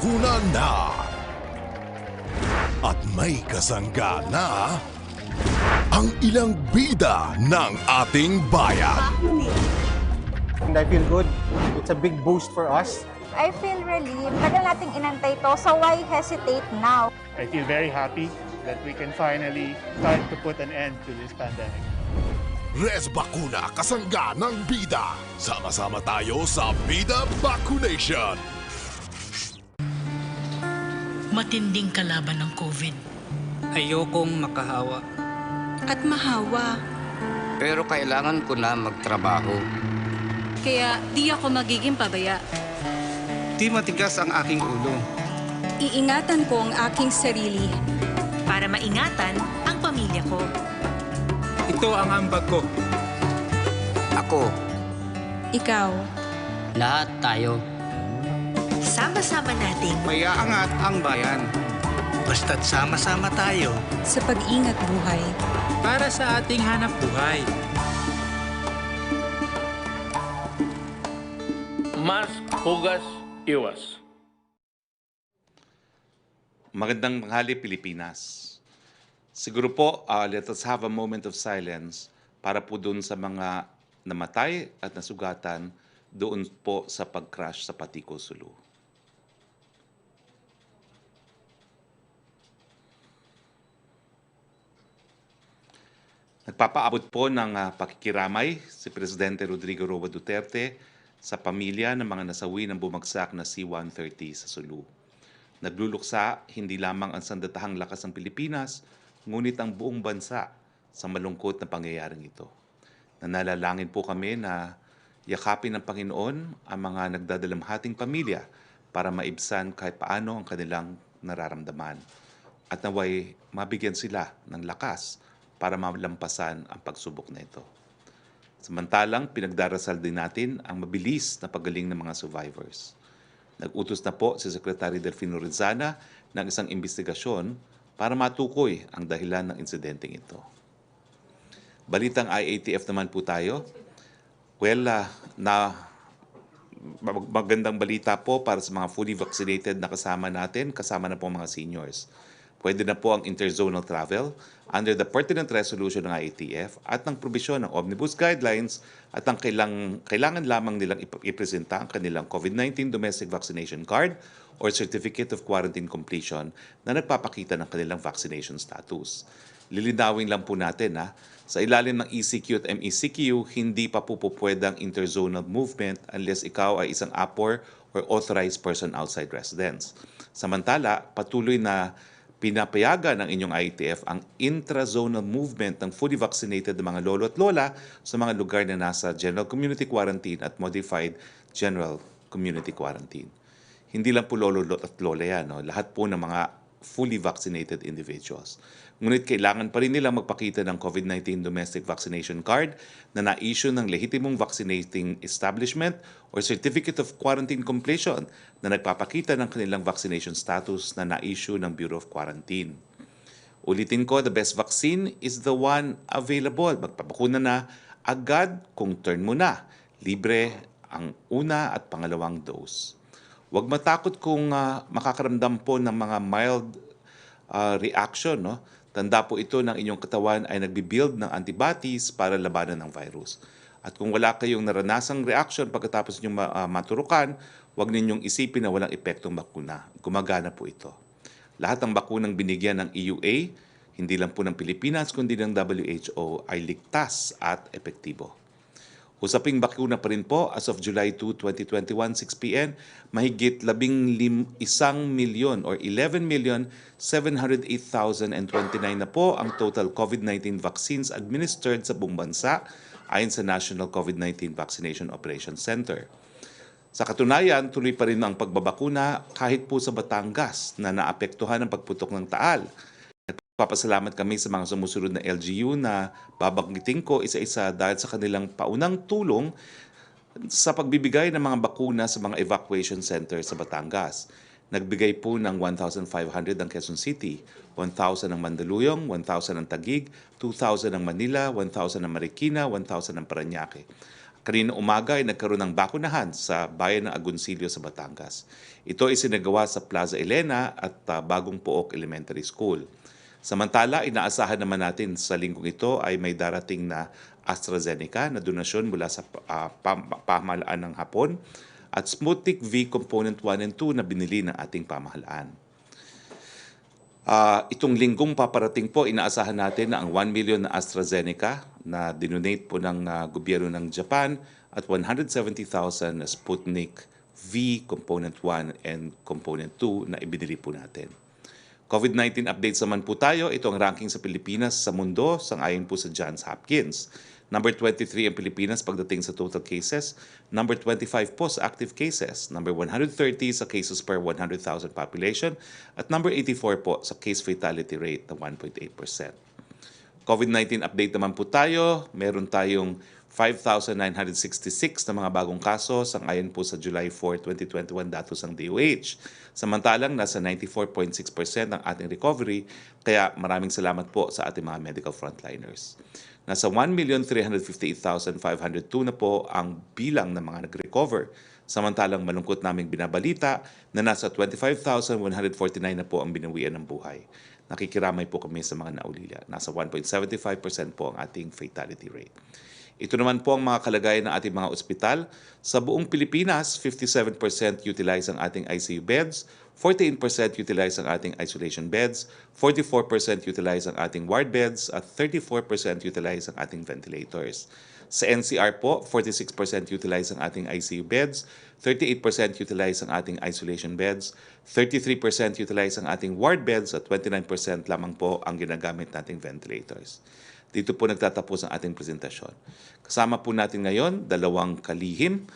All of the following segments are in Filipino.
bakuna na. At may kasangga na ang ilang bida ng ating bayan. And I feel good. It's a big boost for us. I feel relieved. Tagal nating inantay to, so why hesitate now? I feel very happy that we can finally start to put an end to this pandemic. Res Bakuna, kasangga ng bida. Sama-sama tayo sa Bida Vacunation. Matinding kalaban ng COVID. Ayokong makahawa. At mahawa. Pero kailangan ko na magtrabaho. Kaya di ako magiging pabaya. Di matigas ang aking ulo. Iingatan ko ang aking sarili. Para maingatan ang pamilya ko. Ito ang ambag ko. Ako, Ikaw. lahat tayo. Sama-sama nating Mayaangat ang bayan. Basta't sama-sama tayo. Sa pag-ingat buhay. Para sa ating hanap buhay. Mask, hugas, iwas. Magandang tanghali, Pilipinas. Siguro po, let us have a moment of silence para po doon sa mga namatay at nasugatan doon po sa pag-crash sa Patiko, Sulu. Nagpapaabot po ng pakikiramay si Presidente Rodrigo Roa Duterte sa pamilya ng mga nasawi ng bumagsak na C-130 sa Sulu. Nagluluksa hindi lamang ang sandatahang lakas ng Pilipinas, ngunit ang buong bansa sa malungkot na pangyayaring ito. Nanalangin po kami na yakapin ng Panginoon ang mga nagdadalamhating pamilya para maibsan kahit paano ang kanilang nararamdaman at naway mabigyan sila ng lakas para malampasan ang pagsubok na ito. Samantalang pinagdarasal din natin ang mabilis na paggaling ng mga survivors. Nag-utos na po si Secretary Delfino Rizana ng isang investigasyon para matukoy ang dahilan ng insidenteng ito. Balitang IATF naman po tayo. Well, magandang balita po para sa mga fully vaccinated na kasama natin, kasama na po mga seniors. Pwede na po ang interzonal travel under the pertinent resolution ng IATF at ng probisyon ng Omnibus Guidelines at ang kailangan lamang nilang ipresenta ang kanilang COVID-19 domestic vaccination card or certificate of quarantine completion na nagpapakita ng kanilang vaccination status. Lilinawin lang po natin sa ilalim ng ECQ at MECQ, hindi pa po pwedeng interzonal movement unless ikaw ay isang APOR or authorized person outside residence. Samantala, patuloy na pinapayagan ng inyong IATF ang intrazonal movement ng fully vaccinated na mga lolo at lola sa mga lugar na nasa general community quarantine at modified general community quarantine. Hindi lang po lolo at lola yan, lahat po ng mga fully vaccinated individuals. Ngunit kailangan pa rin nilang magpakita ng COVID-19 domestic vaccination card na na-issue ng lehitimong vaccinating establishment or certificate of quarantine completion na nagpapakita ng kanilang vaccination status na na-issue ng Bureau of Quarantine. Ulitin ko, the best vaccine is the one available. Magpapakuna na agad kung turn mo na. Libre ang una at pangalawang dose. Huwag matakot kung makakaramdam po ng mga mild reaction. Tanda po ito ng inyong katawan ay nagbibuild ng antibodies para labanan ng virus. At kung wala kayong naranasang reaction pagkatapos ninyong maturukan, huwag ninyong isipin na walang epektong bakuna. Gumagana po ito. Lahat ng bakunang binigyan ng EUA, hindi lang po ng Pilipinas kundi ng WHO ay ligtas at epektibo. Usaping bakuna pa rin po, as of July 2, 2021, 6 p.m., mahigit 11 milyon or 11,708,029 na po ang total COVID-19 vaccines administered sa buong bansa ayon sa National COVID-19 Vaccination Operations Center. Sa katunayan, tuloy pa rin ang pagbabakuna kahit po sa Batangas na naapektuhan ng pagputok ng taal. Papasalamat kami sa mga sumusunod na LGU na babanggitin ko isa-isa dahil sa kanilang paunang tulong sa pagbibigay ng mga bakuna sa mga evacuation centers sa Batangas. Nagbigay po ng 1,500 ang Quezon City, 1,000 ang Mandaluyong, 1,000 ang Taguig, 2,000 ang Manila, 1,000 ang Marikina, 1,000 ang Parañaque. Kanina umaga ay nagkaroon ng bakunahan sa bayan ng Agoncillo sa Batangas. Ito ay sinagawa sa Plaza Elena at Bagong Pook Elementary School. Samantala, inaasahan naman natin sa linggong ito ay may darating na AstraZeneca na donasyon mula sa pamahalaan ng Hapon at Sputnik V Component 1 and 2 na binili ng ating pamahalaan. Itong linggong paparating po, inaasahan natin na ang 1 million na AstraZeneca na dinonate po ng gobyerno ng Japan at 170,000 na Sputnik V Component 1 and Component 2 na ibinili po natin. COVID-19 updates naman po tayo. Ito ang ranking sa Pilipinas sa mundo sangayon po sa Johns Hopkins. Number 23 ang Pilipinas pagdating sa total cases. Number 25 po sa active cases. Number 130 sa cases per 100,000 population. At number 84 po sa case fatality rate na 1.8%. COVID-19 update naman po tayo. Meron tayong 5,966 na mga bagong kaso sangayon po sa July 4, 2021 datos ng DOH. Samantalang nasa 94.6% ang ating recovery, kaya maraming salamat po sa ating mga medical frontliners. Nasa 1,358,502 na po ang bilang ng mga nag-recover. Samantalang malungkot naming binabalita na nasa 25,149 na po ang binawian ng buhay. Nakikiramay po kami sa mga naulila. Nasa 1.75% po ang ating fatality rate. Ito naman po ang mga kalagayan ng ating mga ospital. Sa buong Pilipinas, 57% utilize ang ating ICU beds, 14% utilize ang ating isolation beds, 44% utilize ang ating ward beds, at 34% utilize ang ating ventilators. Sa NCR po, 46% utilize ang ating ICU beds, 38% utilize ang ating isolation beds, 33% utilize ang ating ward beds, at 29% lamang po ang ginagamit nating ventilators. Dito po nagtatapos ang ating presentasyon. Kasama po natin ngayon, dalawang kalihim,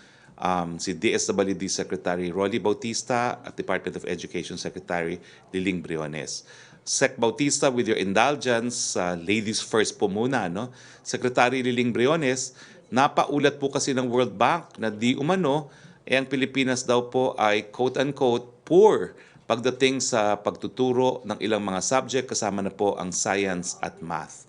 si DSWD Secretary Rolly Bautista at Department of Education Secretary Liling Briones. Sec Bautista, with your indulgence, ladies first po muna, no? Secretary Liling Briones, napaulat po kasi ng World Bank na di umano, ang Pilipinas daw po ay quote-unquote poor pagdating sa pagtuturo ng ilang mga subject kasama na po ang science at math.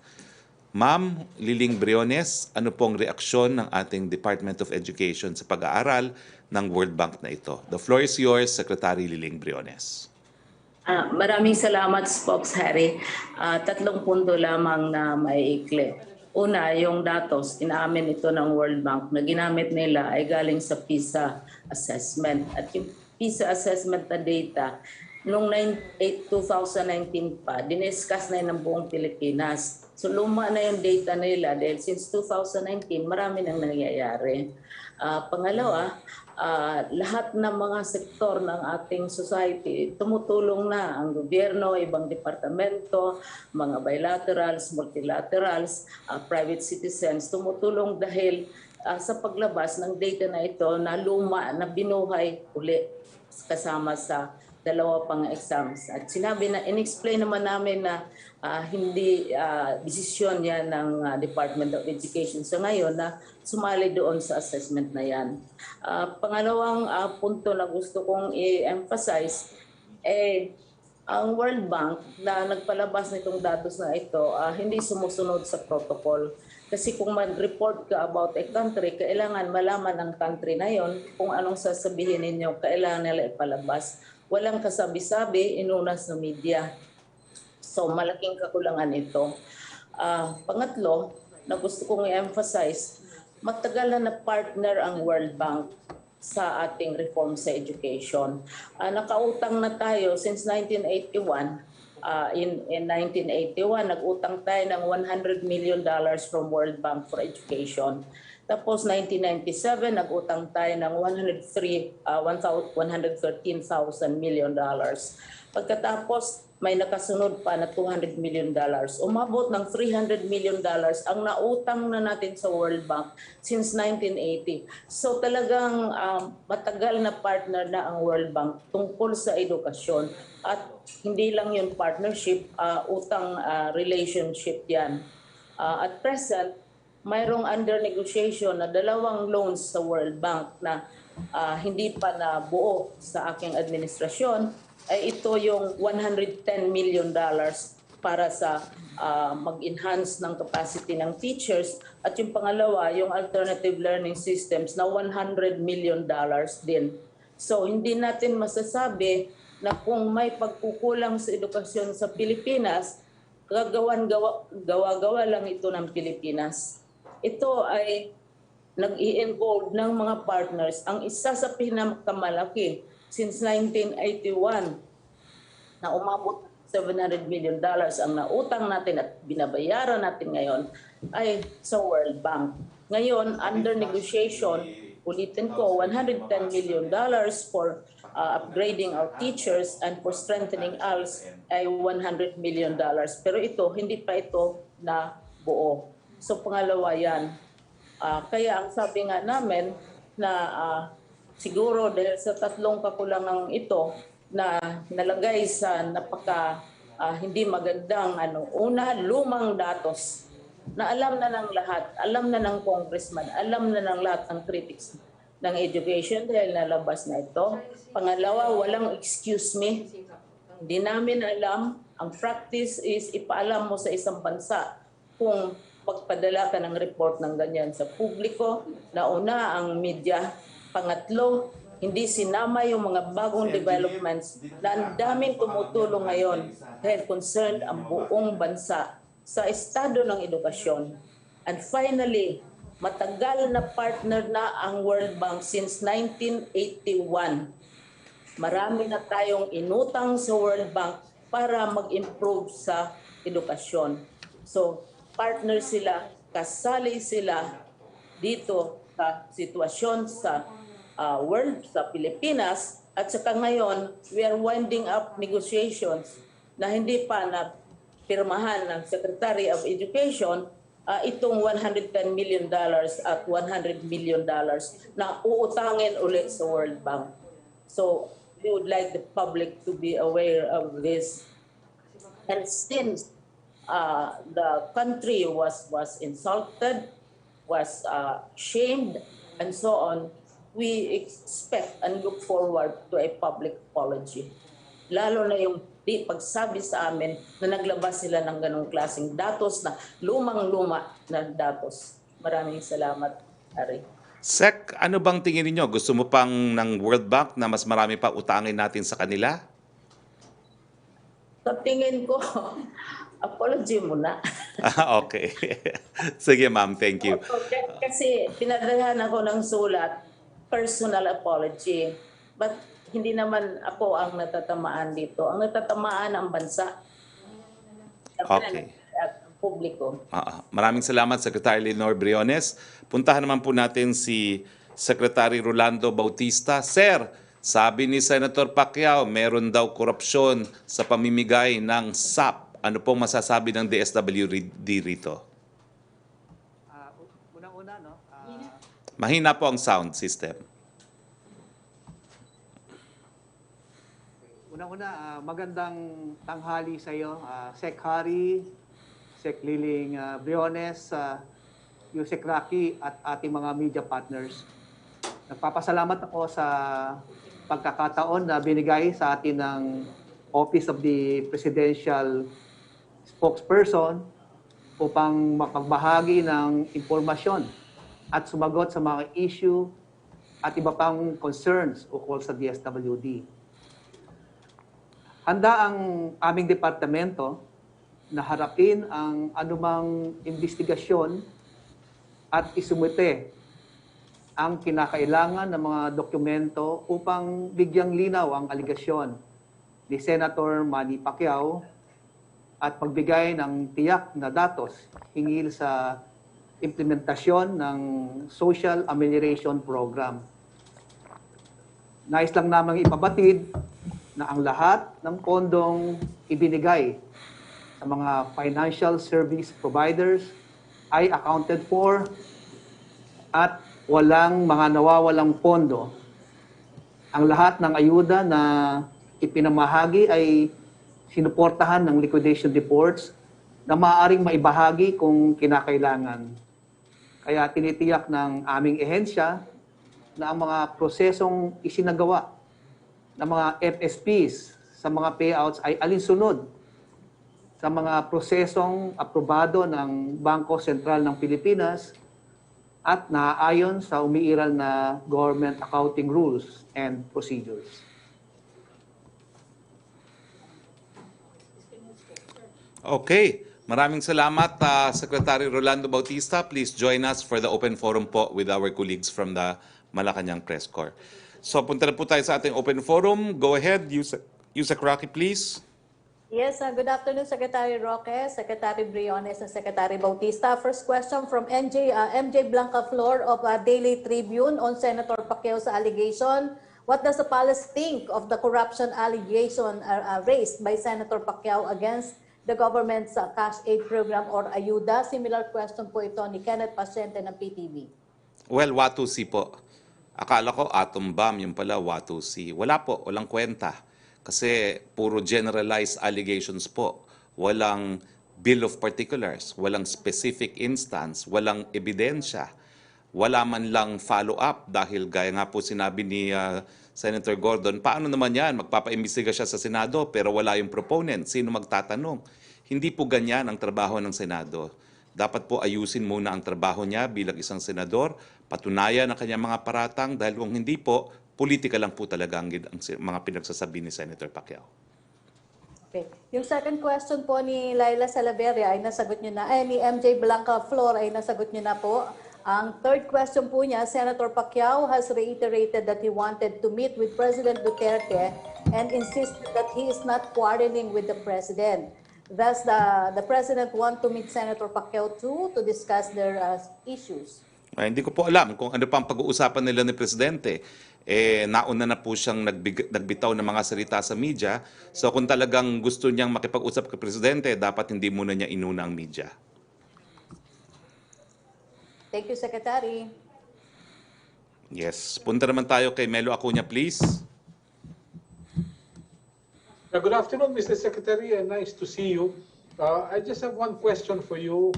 Ma'am Liling Briones, ano pong reaksyon ng ating Department of Education sa pag-aaral ng World Bank na ito? The floor is yours, Secretary Liling Briones. Maraming salamat, Spokes Harry. Tatlong punto lamang na maiikli. Una, yung datos, inaamin ito ng World Bank na ginamit nila ay galing sa PISA assessment. At yung PISA assessment na data, noong 2019 pa, diniscuss na yun ng buong Pilipinas. So luma na yung data nila dahil since 2019, marami nang nangyayari. Pangalawa, lahat ng mga sektor ng ating society, tumutulong na ang gobyerno, ibang departamento, mga bilaterals, multilaterals, private citizens, tumutulong dahil sa paglabas ng data na ito na luma na binuhay uli kasama sa dalawa pang exams. At sinabi na, in-explain naman namin na hindi desisyon yan ng Department of Education sa ngayon na sumali doon sa assessment na yan. Pangalawang punto na gusto kong i-emphasize, ang World Bank na nagpalabas nitong datos na ito, hindi sumusunod sa protocol. Kasi kung mag-report ka about a country, kailangan malaman ng country na yon kung anong sasabihin ninyo, kailangan nila ipalabas. Walang kasabi-sabi, inunas ng media. So malaking kakulangan ito. Pangatlo, na gusto kong i-emphasize, matagal na partner ang World Bank sa ating reform sa education. Nakautang na tayo since 1981. In 1981, nag-utang tayo ng $100 million from World Bank for Education. Tapos 1997, nag-utang tayo ng $113,000 million. Pagkatapos, may nakasunod pa na $200 million. Umabot ng $300 million ang nautang na natin sa World Bank since 1980. So talagang matagal na partner na ang World Bank tungkol sa edukasyon. At hindi lang yun partnership, utang relationship yan. At present, mayroong under negotiation na dalawang loans sa World Bank na hindi pa nabuo sa aking administrasyon. Ay ito yung $110 million para sa mag-enhance ng capacity ng teachers. At yung pangalawa, yung alternative learning systems na $100 million din. So hindi natin masasabi na kung may pagkukulang sa edukasyon sa Pilipinas, gawa-gawa lang ito ng Pilipinas. Ito ay nag-i-involve ng mga partners. Ang isa sa pinakamalaki since 1981 na umabot $700 million ang nautang natin at binabayaran natin ngayon ay sa World Bank. Ngayon, under negotiation, ulitin ko, $110 million for upgrading our teachers and for strengthening ALS ay $100 million. Pero ito, hindi pa ito na buo. So pangalawa yan. Kaya ang sabi nga namin na siguro dahil sa tatlong kakulangang ito na nalagay sa hindi magandang una, lumang datos na alam na ng lahat, alam na ng congressman, alam na ng lahat ng critics ng education dahil nalabas na ito. Pangalawa, walang excuse me. Hindi namin alam. Ang practice is ipaalam mo sa isang bansa kung magpadala ka ng report ng ganyan sa publiko. Nauna ang media. Pangatlo, hindi sinama yung mga bagong developments na ang daming tumutulong ngayon dahil concerned ang buong bansa sa estado ng edukasyon. And finally, matagal na partner na ang World Bank since 1981. Marami na tayong inutang sa World Bank para mag-improve sa edukasyon. So, partner sila, kasali sila dito sa sitwasyon sa world, sa Pilipinas, at saka ngayon, we are winding up negotiations na hindi pa na pirmahan ng Secretary of Education itong $110 million at $100 million na uutangin ulit sa World Bank. So, we would like the public to be aware of this. And since the country was insulted, was shamed, and so on, we expect and look forward to a public apology. Lalo na yung di pagsabi sa amin na naglabas sila ng ganong klaseng datos na lumang-luma na datos. Maraming salamat, Harry. Sec, ano bang tingin niyo? Gusto mo pang ng World Bank na mas marami pa utangin natin sa kanila? Sa tingin ko, apology muna. Okay. Sige ma'am, thank you. Kasi pinadalhan ako ng sulat, personal apology. But hindi naman ako ang natatamaan dito. Ang natatamaan ang bansa. Okay. At publiko. Maraming salamat, Secretary Leonor Briones. Puntahan naman po natin si Secretary Rolando Bautista. Sir, sabi ni Senator Pacquiao, meron daw korupsyon sa pamimigay ng SAP. Ano pong masasabi ng DSWD rito? Unang-una, no? Mahina po ang sound system. Unang-una, magandang tanghali sa iyo, Sec Harry, Sec Liling Briones, Yusek Rocky at ating mga media partners. Nagpapasalamat ako sa pagkakataon na binigay sa atin ng Office of the Presidential Spokesperson upang makagbahagi ng impormasyon at sumagot sa mga issue at iba pang concerns ukol sa DSWD. Handa ang aming departamento na harapin ang anumang investigasyon at isumite ang kinakailangan ng mga dokumento upang bigyang linaw ang aligasyon ni Senator Manny Pacquiao at pagbigay ng tiyak na datos hinggil sa implementasyon ng Social Amelioration Program. Nais lang namang ipabatid na ang lahat ng pondong ibinigay sa mga financial service providers ay accounted for at walang mga nawawalang pondo. Ang lahat ng ayuda na ipinamahagi ay sinuportahan ng liquidation reports na maaaring maibahagi kung kinakailangan. Kaya tinitiyak ng aming ehensya na ang mga prosesong isinagawa ng mga FSPs sa mga payouts ay alinsunod sa sa mga prosesong aprobado ng Bangko Sentral ng Pilipinas at naaayon sa umiiral na government accounting rules and procedures. Okay. Maraming salamat, Secretary Rolando Bautista. Please join us for the open forum po with our colleagues from the Malacanang Press Corps. So punta na po tayo sa ating open forum. Go ahead, Yusek Rocky, please. Yes, good afternoon, Secretary Roque, Secretary Briones, and Secretary Bautista. First question from MJ Blanca Flor of Daily Tribune on Senator Pacquiao's allegation. What does the palace think of the corruption allegation raised by Senator Pacquiao against the government's cash aid program or ayuda? Similar question po ito ni Kenneth Pasyente ng PTV. Well, Watusi po. Akala ko atom bomb, yung pala Watusi. Wala po, walang kwenta. Kasi puro generalized allegations po. Walang bill of particulars, walang specific instance, walang ebidensya. Wala man lang follow-up dahil gaya nga po sinabi ni Senator Gordon, paano naman yan? Magpapaimbestiga siya sa Senado pero wala yung proponent. Sino magtatanong? Hindi po ganyan ang trabaho ng Senado. Dapat po ayusin muna ang trabaho niya bilang isang senador, patunayan ang kanyang mga paratang dahil kung hindi po, politika lang po talaga ang mga pinagsasabi ni Senator Pacquiao. Okay. Yung second question po ni Laila Salaveria ay nasagot niyo na, ni MJ Blanca Flor ay nasagot niyo na po. Ang third question po niya, Senator Pacquiao has reiterated that he wanted to meet with President Duterte and insisted that he is not quarreling with the President. Thus, the President want to meet Senator Pacquiao too to discuss their issues. Hindi ko po alam kung ano pang pag-uusapan nila ni Presidente. Nauna na po siyang nagbitaw ng mga salita sa media. So kung talagang gusto niyang makipag-usap kay Presidente, dapat hindi muna niya inuna ang media. Thank you, Secretary. Yes. Punta naman tayo kay Melo Acuña, please. Good afternoon, Mr. Secretary, and nice to see you. I just have one question for you.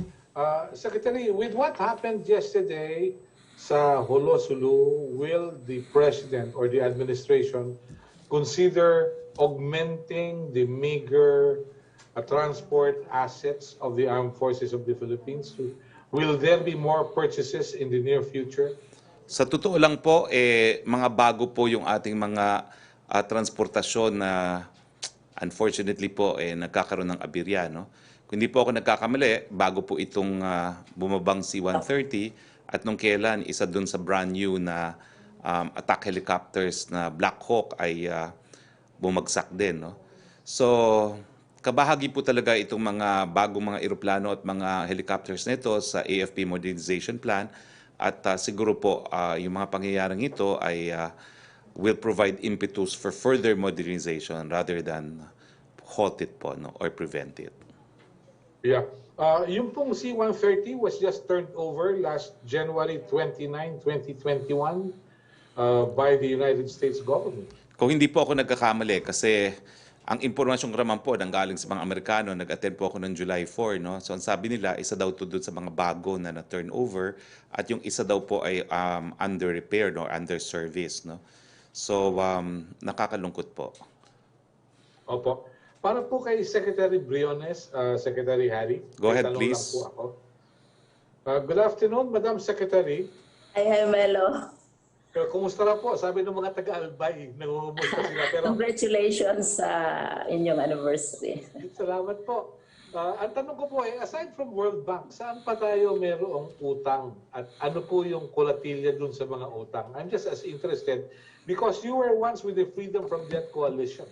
Secretary, with what happened yesterday sa Holosulu, will the President or the administration consider augmenting the meager transport assets of the Armed Forces of the Philippines? Will there be more purchases in the near future? Sa totoo lang po, mga bago po yung ating mga transportasyon na unfortunately po nagkakaroon ng aberya. No? Kung hindi po ako nagkakamali, bago po itong bumabang C-130 at nung kailan isa dun sa brand new na attack helicopters na Black Hawk ay bumagsak din. No? So, kabahagi po talaga itong mga bagong mga eroplano at mga helicopters nito sa AFP Modernization Plan at siguro po yung mga pangyayaring ito ay will provide impetus for further modernization rather than halt it po or prevent it. Yeah. Yung pong C-130 was just turned over last January 29, 2021 by the United States government. Kung hindi po ako nagkakamali kasi ang impormasyong raman po nanggaling sa mga Amerikano, nag-attend po ako ng July 4, no? So ang sabi nila, isa daw to doon sa mga bago na na-turnover at yung isa daw po ay under repair or under service, no? So nakakalungkot po. Opo. Para po kay Secretary Briones, Secretary Harry. Go ahead, tanong please. Lang po ako. Good afternoon, Madam Secretary. Hi, Melo. Kumusta na po? Sabi ng mga taga-Albay, nangungumusta sila. Pero congratulations sa inyong anniversary. Salamat po. Ang tanong ko po aside from World Bank, saan pa tayo mayroong utang? At ano po yung kolatilya dun sa mga utang? I'm just as interested because you were once with the Freedom from Debt Coalition.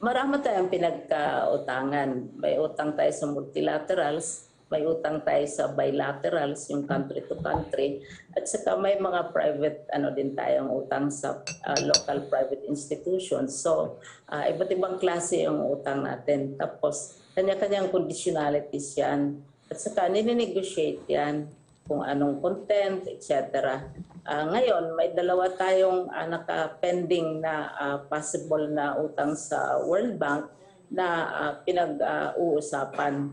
Marami tayong pinagkautangan. May utang tayo sa multilaterals, may utang tayo sa bilaterals, yung country to country, at saka may mga private din tayong utang sa local private institutions. So iba't ibang klase yung utang natin. Tapos kanya-kanyang conditionalities yan. At saka nini-negotiate yan kung anong content, etc. Ngayon, may dalawa tayong naka-pending na possible na utang sa World Bank na pinag-uusapan.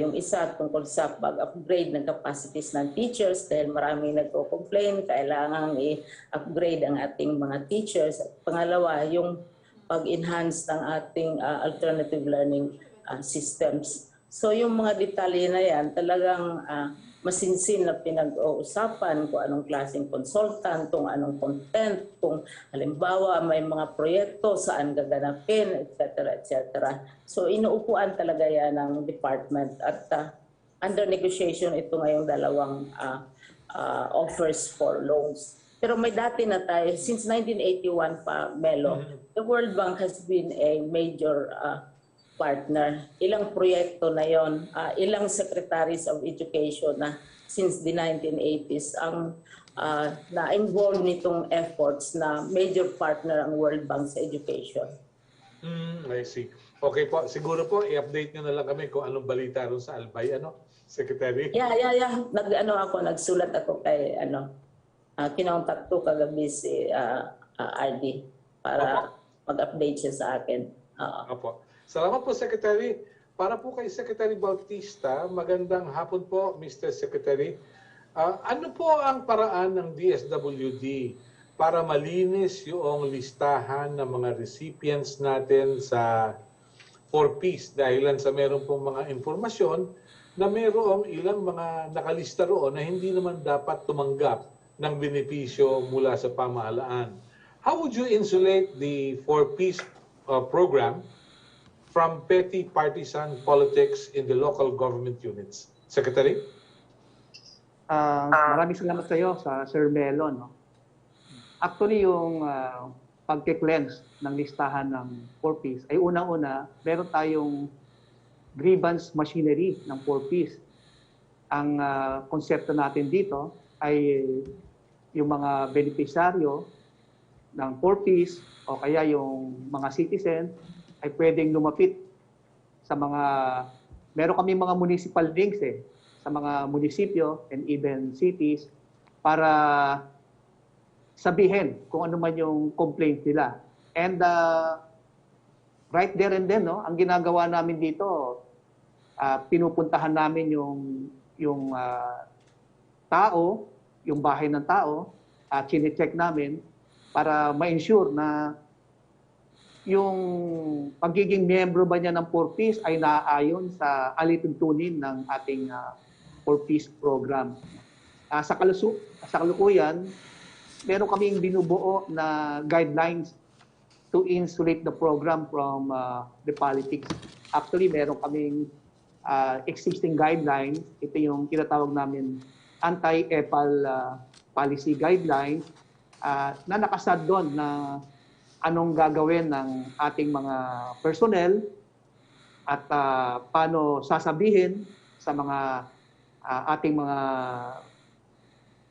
Yung isa tungkol sa pag-upgrade ng capacities ng teachers dahil maraming nagko-complain, kailangan i-upgrade ang ating mga teachers. At pangalawa, yung pag-enhance ng ating alternative learning systems. So yung mga detalye na yan, talagang masinsin na pinag-uusapan kung anong klaseng consultant, kung anong content, kung halimbawa may mga proyekto, saan gaganapin, etc. etc. So inuupuan talaga yan ng department at under negotiation ito ngayong dalawang offers for loans. Pero may dati na tayo, since 1981 pa, Melo, the World Bank has been a major partner. Ilang proyekto na yon, ilang secretaries of education na since the 1980s ang na-involve nitong efforts na major partner ang World Bank sa education. I see. Okay po, siguro po i-update nyo na lang kami kung anong balita ron sa Albay, Secretary? Yeah. Nagsulat ako kay kinontak ko kagabi si RD para mag-update siya sa akin. Opo. Salamat po, Secretary. Para po kay Secretary Bautista, magandang hapon po, Mr. Secretary. Ano po ang paraan ng DSWD para malinis yung listahan ng mga recipients natin sa 4Ps dahilan sa meron pong mga informasyon na mayroong ilang mga nakalista roon na hindi naman dapat tumanggap ng benepisyo mula sa pamahalaan. How would you insulate the 4Ps program from petty partisan politics in the local government units? Secretary? Maraming salamat sa iyo, Sir Melo. Actually, yung pagke-cleanse ng listahan ng 4Ps ay unang-una, meron tayong grievance machinery ng 4Ps. Ang konsepto natin dito ay yung mga beneficiaryo ng 4Ps o kaya yung mga citizen ay pwedeng lumapit sa meron kami mga municipal links sa mga munisipyo and even cities para sabihin kung ano man yung complaint nila. And right there and then, ang ginagawa namin dito, pinupuntahan namin yung tao, yung bahay ng tao, chine-check namin para ma-ensure na yung pagiging miyembro ba niya ng 4Ps ay naaayon sa alituntunin ng ating 4Ps program. Sa kalukuyan, meron kaming binubuo na guidelines to insulate the program from the politics. Actually, meron kaming existing guidelines. Ito yung tinatawag namin anti-EPAL policy guidelines na nakasad doon na anong gagawin ng ating mga personnel at paano sasabihin sa mga ating mga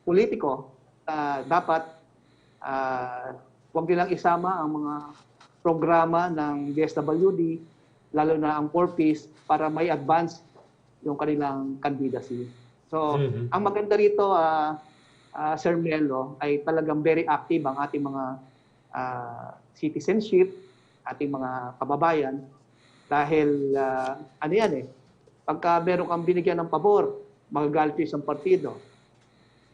politiko na dapat huwag nilang isama ang mga programa ng DSWD, lalo na ang 4Ps, para may advance yung kanilang candidacy. So, ang maganda rito, Sir Melo, ay talagang very active ang ating mga citizenship, ating mga kababayan, dahil pagka meron kang binigyan ng pabor, magagalit isang partido.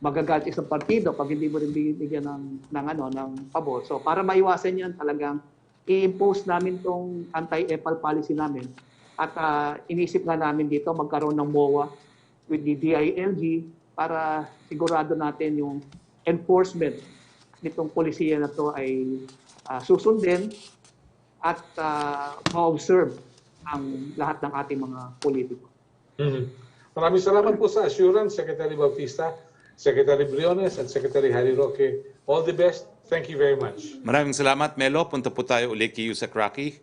Magagalit isang partido pag hindi mo rin binigyan ng pabor. So para maiwasan yan, talagang i-impose namin tong anti-EPAL policy namin. At inisip nga namin dito magkaroon ng MOA with the DILG para sigurado natin yung enforcement nitong polisiya na to ay susundin at ma-observe ang lahat ng ating mga politiko. Maraming salamat po sa assurance, Secretary Bautista, Secretary Briones at Secretary Harry Roque. All the best. Thank you very much. Maraming salamat, Melo. Punta po tayo uli kay Yusek Rocky.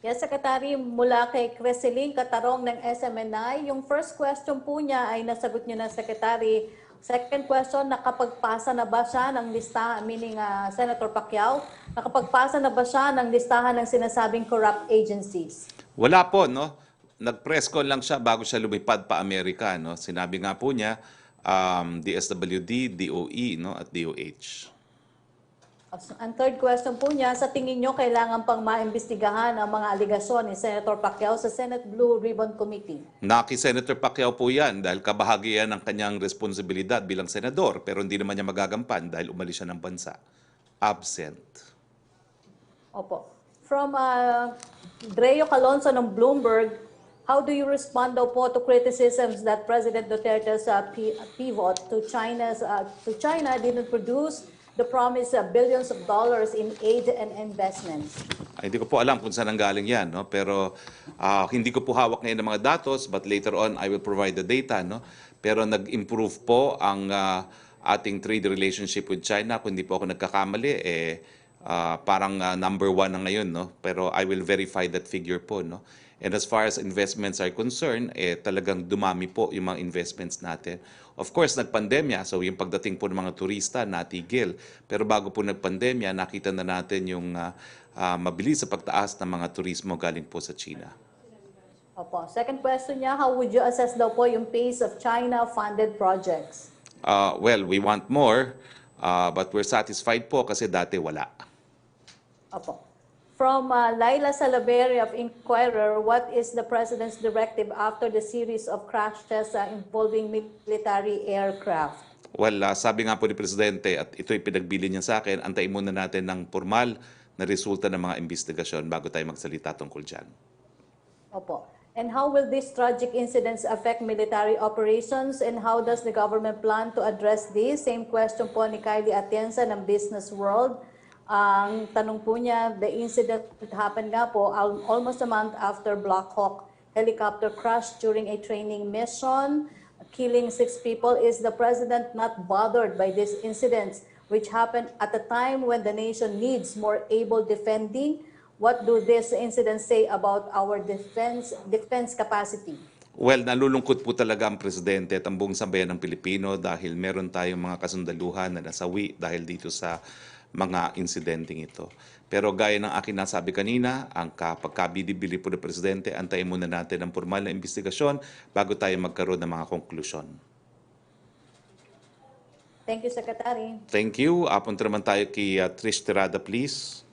Yes, Secretary, mula kay Creseling Katarong ng SMNI. Yung first question po niya ay nasagot niyo na, Secretary. Second question, nakapagpasa na ba siya ng listahan, meaning Senator Pacquiao, nakapagpasa na ba siya ng listahan ng sinasabing corrupt agencies? Wala po, no? Nag-press con lang siya bago siya lumipad pa Amerika, no? Sinabi nga po niya, DSWD, DOE, no? At DOH. Ang third question po niya, sa tingin niyo kailangan pang maimbestigahan ang mga aligasyon ni Senator Pacquiao sa Senate Blue Ribbon Committee? Naki Senator Pacquiao po yan dahil kabahagi yan ng kanyang responsibilidad bilang senador pero hindi naman niya magagampan dahil umalis siya ng bansa. Absent. Opo. From Dreo Calonso ng Bloomberg, how do you respond daw po to criticisms that President Duterte's pivot to China didn't produce the promised billions of dollars in aid and investments? Hindi ko po alam kung saan ang galing yan, no? Pero hindi ko po hawak ngayon ng mga datos, but later on I will provide the data, no? Pero nag-improve po ang ating trade relationship with China. Kung hindi po ako nagkakamali, parang number 1 na ngayon, no? Pero I will verify that figure po, no? And as far as investments are concerned, talagang dumami po yung mga investments natin. Of course, nagpandemya, so yung pagdating po ng mga turista, natigil. Pero bago po nagpandemya, nakita na natin yung mabilis sa pagtaas ng mga turismo galing po sa China. Opo. Second question niya, how would you assess daw po yung pace of China-funded projects? Well, we want more, but we're satisfied po kasi dati wala. Opo. From Laila Salaberry of Inquirer, what is the President's directive after the series of crash tests involving military aircraft? Well, sabi nga po ni Presidente, at ito'y pinagbili niya sa akin, antayin muna natin ng formal na resulta ng mga investigasyon bago tayo magsalita tungkol dyan. Opo. And how will these tragic incidents affect military operations and how does the government plan to address this? Same question po ni Kylie Atienza ng Business World. Ang tanong po niya, the incident happened nga po almost a month after Black Hawk helicopter crash during a training mission, killing 6 people. Is the President not bothered by these incidents, which happened at a time when the nation needs more able defending? What do these incidents say about our defense capacity? Well, nalulungkot po talaga ang Presidente at ang buong sambayan ng Pilipino dahil meron tayong mga kasundaluhan na nasawi dahil dito sa mga insidenteng ito. Pero gaya ng akin nasabi kanina, ang pagkabili-bili po ng Presidente, antayin muna natin ang formal na investigasyon bago tayo magkaroon ng mga konklusyon. Thank you, Secretary. Thank you. Punta naman tayo kay Trish Tirada, please.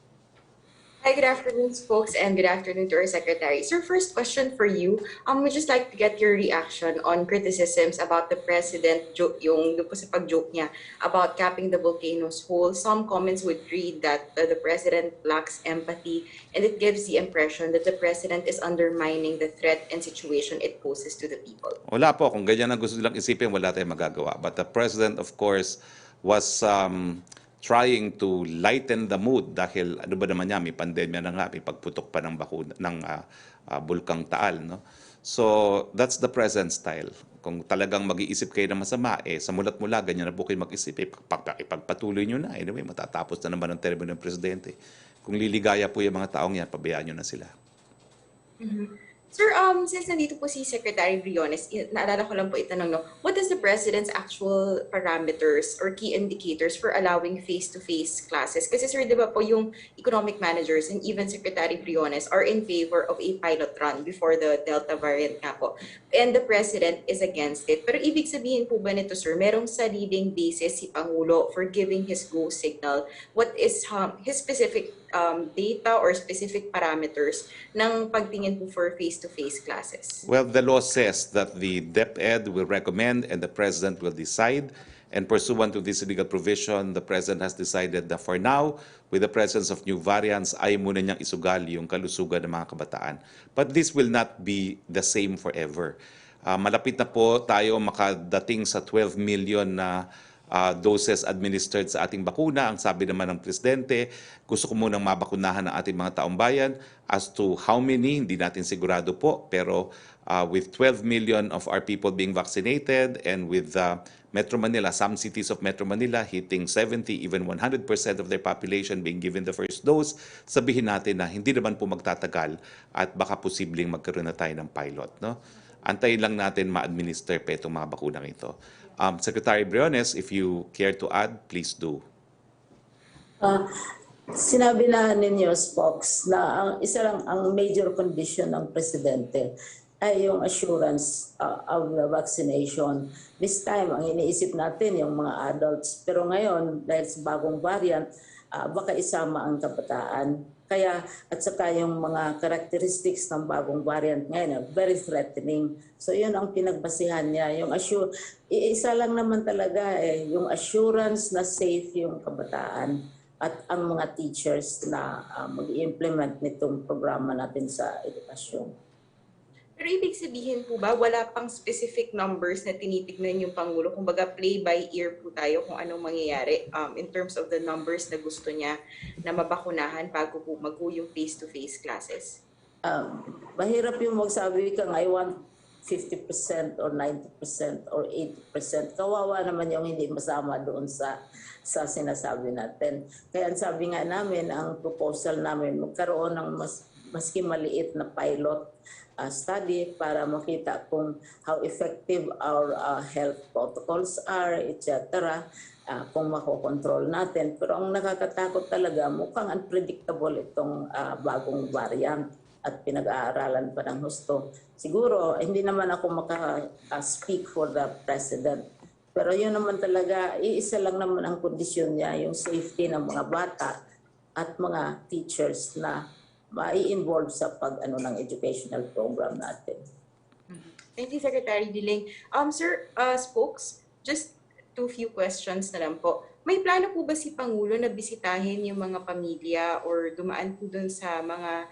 Hi, good afternoon, folks, and good afternoon to our Secretary. Sir, first question for you. We'd just like to get your reaction on criticisms about the President, yung po sa pag-joke niya, about capping the volcanoes whole. Some comments would read that the President lacks empathy, and it gives the impression that the President is undermining the threat and situation it poses to the people. Wala po. Kung ganyan ang gusto nilang isipin, wala tayong magagawa. But the President, of course, was trying to lighten the mood dahil ano ba naman niya, may pandemya na nga, may pagputok pa ng bakuna ng Bulkang Taal, no? So that's the present style. Kung talagang mag-iisip kayo ng masama, sa mulat mula ganyan na po kayo mag-isip, ipagpatuloy nyo na. Anyway, matatapos na naman ang termino ng Presidente. Kung liligaya po yung mga taong yan, pabayaan nyo na sila. Sir, since nandito po si Secretary Briones, naalala ko lang po itanong, no, what is the President's actual parameters or key indicators for allowing face-to-face classes? Kasi sir, di ba po yung economic managers and even Secretary Briones are in favor of a pilot run before the Delta variant nga po. And the President is against it. Pero ibig sabihin po ba nito, sir, merong sariling basis si Pangulo for giving his go signal? What is his specific data or specific parameters ng pagtingin po for face-to-face classes? Well, the law says that the DepEd will recommend and the President will decide. And pursuant to this legal provision, the President has decided that for now, with the presence of new variants, ayaw muna niyang isugal yung kalusugan ng mga kabataan. But this will not be the same forever. Malapit na po tayo makadating sa 12 million na doses administered sa ating bakuna. Ang sabi naman ng Presidente, gusto ko munang mabakunahan ang ating mga taong bayan. As to how many, hindi natin sigurado po. Pero with 12 million of our people being vaccinated and with Metro Manila, some cities of Metro Manila hitting 70, even 100% of their population being given the first dose, sabihin natin na hindi naman po magtatagal at baka posibleng magkaroon na tayo ng pilot, no? Antayin lang natin ma-administer pa itong mga bakunang ito. Secretary Briones, if you care to add, please do. Sinabi na ninyo, Spox, na ang isa lang ang major condition ng Presidente ay yung assurance of the vaccination. This time, ang iniisip natin yung mga adults. Pero ngayon, dahil sa bagong variant, baka isama ang kabataan. Kaya, at saka yung mga characteristics ng bagong variant ngayon, very threatening. So yun ang pinagbasihan niya. Yung isa lang naman talaga yung assurance na safe yung kabataan. at ang mga teachers na mag-implement nitong programa natin sa edukasyon. Pero ibig sabihin po ba, wala pang specific numbers na tinitignan yung Pangulo? Kumbaga play by ear po tayo kung anong mangyayari in terms of the numbers na gusto niya na mabakunahan bago po yung face-to-face classes? Mahirap yung magsabi kang I want 50% or 90% or 80%. Kawawa naman yung hindi masama doon sa sinasabi natin. Kaya sabi nga namin, ang proposal namin, magkaroon ng maski maliit na pilot study para makita kung how effective our health protocols are, etc. Kung makokontrol natin. Pero ang nakakatakot talaga, mukhang unpredictable itong bagong variant at pinag-aaralan pa ng husto. Siguro, hindi naman ako maka-speak for the President. Pero yun naman talaga, iisa lang naman ang kondisyon niya, yung safety ng mga bata at mga teachers na mai-involve sa ng educational program natin. Thank you, Secretary Diling. Sir, Spokes, just few questions na lang po. May plano po ba si Pangulo na bisitahin yung mga pamilya or dumaan po dun sa mga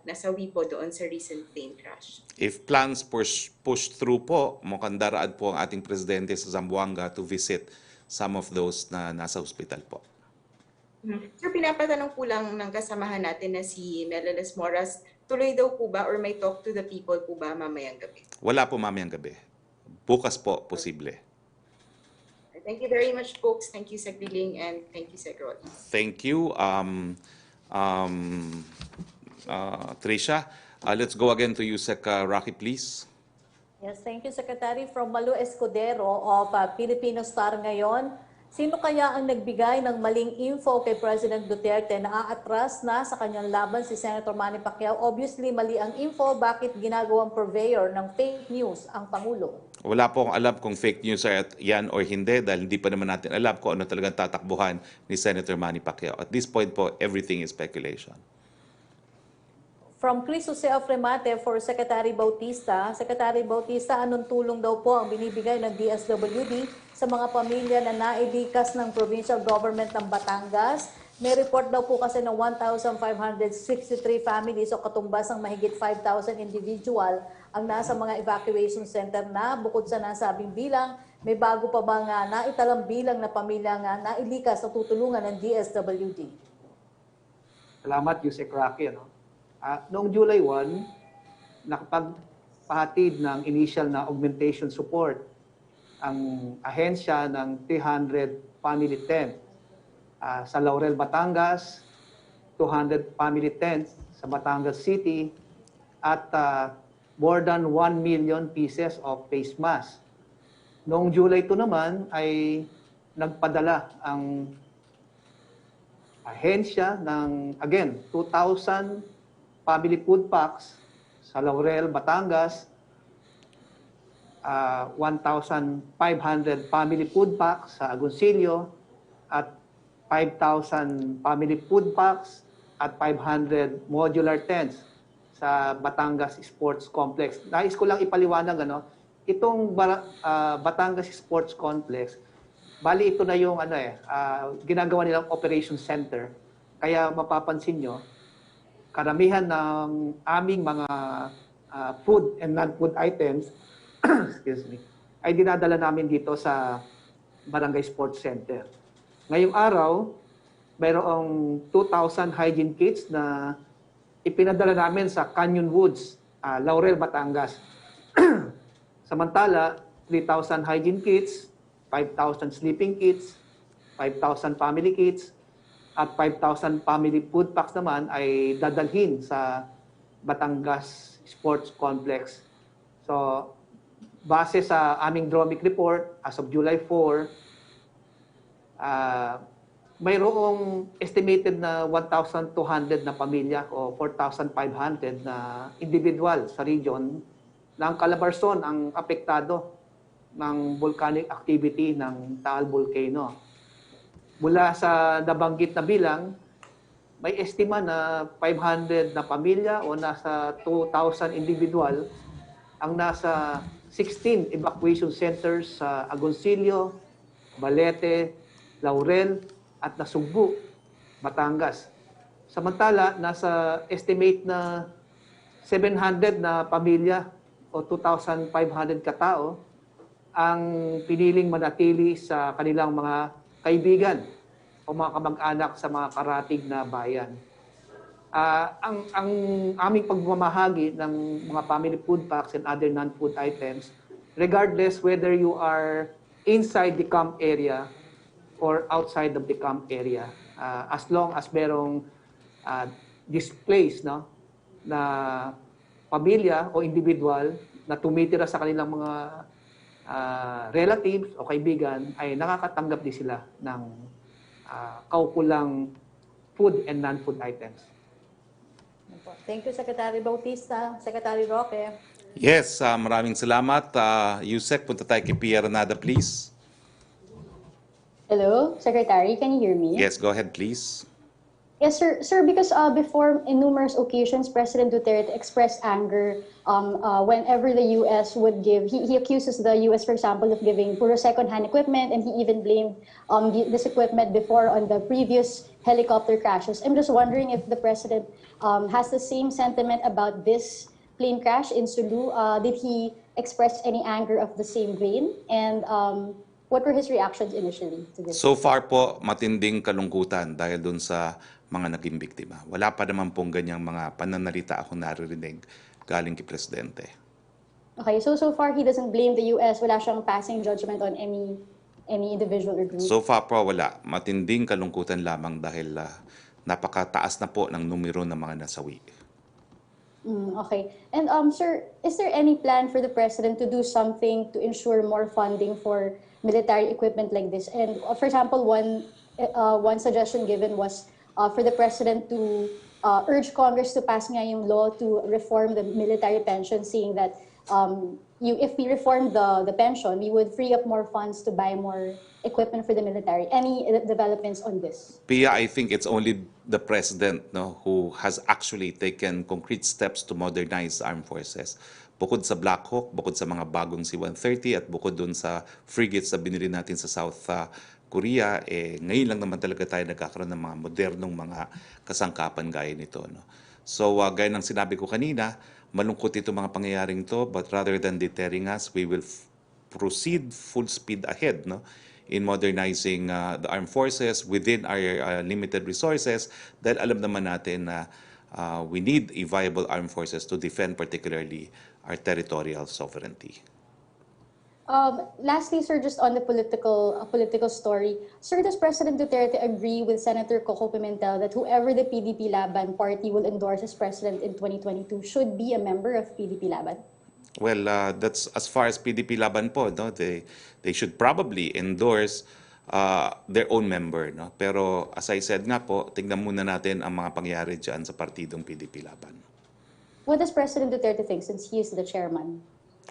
nasawi po doon sa recent plane crash? If plans push through po, mukhang daraan po ang ating presidente sa Zamboanga to visit some of those na nasa hospital po. Sir, pinapatanong po lang ng kasamahan natin na si Melanes Moras, tuloy daw po ba or may talk to the people po ba mamayang gabi? Wala po mamayang gabi. Bukas po, posible. Thank you very much, folks. Thank you, Sec. Diling, and thank you, Sec. Roddy. Thank you. Tricia, let's go again to you, Sec. Rocky, please. Yes, thank you, Secretary. From Malu Escudero of Filipino Star ngayon, sino kaya ang nagbigay ng maling info kay President Duterte na aatras na sa kanyang laban si Senator Manny Pacquiao? Obviously, mali ang info. Bakit ginagawang purveyor ng fake news ang Pangulo? Wala po akong alam kung fake news yan or hindi dahil hindi pa naman natin alam kung ano talagang tatakbuhan ni Senator Manny Pacquiao. At this point po, everything is speculation. From Chris Jose Afremate for Secretary Bautista. Secretary Bautista, anong tulong daw po ang binibigay ng DSWD sa mga pamilya na nailikas ng provincial government ng Batangas? May report daw po kasi ng 1,563 families o katumbas ng mahigit 5,000 individual ang nasa mga evacuation center na bukod sa nasabing bilang, may bago pa bang naitalang bilang na pamilya nga nailikas na tutulungan ng DSWD? Salamat, Yusek Rocky. Noong July 1, nakapagpahatid ng initial na augmentation support ang ahensya ng 300 family tent sa Laurel, Batangas, 200 family tents sa Batangas City, at more than 1 million pieces of face mask. Noong July 2 naman ay nagpadala ang ahensya ng, again, 2,000 family food packs sa Laurel, Batangas, 1,500 family food packs sa Agoncillo, at 5,000 family food packs at 500 modular tents sa Batangas Sports Complex. Nais ko lang ipaliwanag, itong Batangas Sports Complex, bali ito na yung ginagawa nilang operation center. Kaya mapapansin nyo, karamihan ng aming mga food and non-food items excuse me, ay dinadala namin dito sa Barangay Sports Center. Ngayong araw, mayroong 2,000 hygiene kits na ipinadala namin sa Canyon Woods, Laurel, Batangas. Samantala, 3,000 hygiene kits, 5,000 sleeping kits, 5,000 family kits, at 5,000 family food packs naman ay dadalhin sa Batangas Sports Complex. So, base sa aming DROMIC report, as of July 4, mayroong estimated na 1,200 na pamilya o 4,500 na individual sa region ng Calabarzon ang apektado ng volcanic activity ng Taal Volcano. Mula sa nabanggit na bilang, may estima na 500 na pamilya o nasa 2,000 individual ang nasa 16 evacuation centers sa Agoncillo, Balete, Laurel at Nasugbu Batangas. Samantala, nasa estimate na 700 na pamilya o 2,500 katao ang piniling manatili sa kanilang mga kaibigan o mga kamag-anak sa mga karatig na bayan. Ang aming pagmamahagi ng mga family food packs and other non-food items, regardless whether you are inside the camp area or outside of the camp area, as long as merong displaced, no, na pamilya o individual na tumitira sa kanilang mga relatives o kaibigan, ay nakakatanggap din sila ng kaukulang food and non-food items. Thank you, Secretary Bautista. Secretary Roque. Yes, maraming salamat. Yusek, punta tayo kay Pia Renada, please. Hello, Secretary, can you hear me? Yes, go ahead, please. Yes, sir. Sir, because before, in numerous occasions, President Duterte expressed anger whenever the U.S. would give. He accuses the U.S., for example, of giving puro second-hand equipment, and he even blamed this equipment before on the previous helicopter crashes. I'm just wondering if the President has the same sentiment about this plane crash in Sulu. Did he express any anger of the same vein? And what were his reactions initially to this? So far po, matinding kalungkutan dahil dun sa mga naging biktima. Wala pa naman pong ganyang mga pananalita akong naririnig galing kay Presidente. Okay, so far he doesn't blame the U.S. Wala siyang passing judgment on any individual or group? So far po, wala. Matinding kalungkutan lamang dahil napakataas na po ng numero ng mga nasawi. Okay. And sir, is there any plan for the President to do something to ensure more funding for military equipment like this? And for example, one suggestion given was for the President to urge Congress to pass nga yung law to reform the military pension, saying that if we reform the pension, we would free up more funds to buy more equipment for the military. Any developments on this? Pia, I think it's only the President, no, who has actually taken concrete steps to modernize the armed forces. Bukod sa Black Hawk, bukod sa mga bagong C-130 at bukod dun sa frigates na binili natin sa South Korea, ngayon lang naman talaga tayo nagkakaroon ng mga modernong mga kasangkapan gaya nito. No? So gaya ng sinabi ko kanina, malungkot itong mga pangyayaring to, but rather than deterring us, we will proceed full speed ahead, no, in modernizing the armed forces within our limited resources, dahil alam naman natin na we need a viable armed forces to defend particularly our territorial sovereignty. Lastly, sir, just on the political story, sir, does President Duterte agree with Senator Coco Pimentel that whoever the PDP Laban party will endorse as president in 2022 should be a member of PDP Laban? Well, that's as far as PDP Laban po, no? They should probably endorse their own member, no? Pero as I said nga po, tingnan muna natin ang mga pangyayari dyan sa partidong PDP Laban. What does President Duterte think since he is the chairman?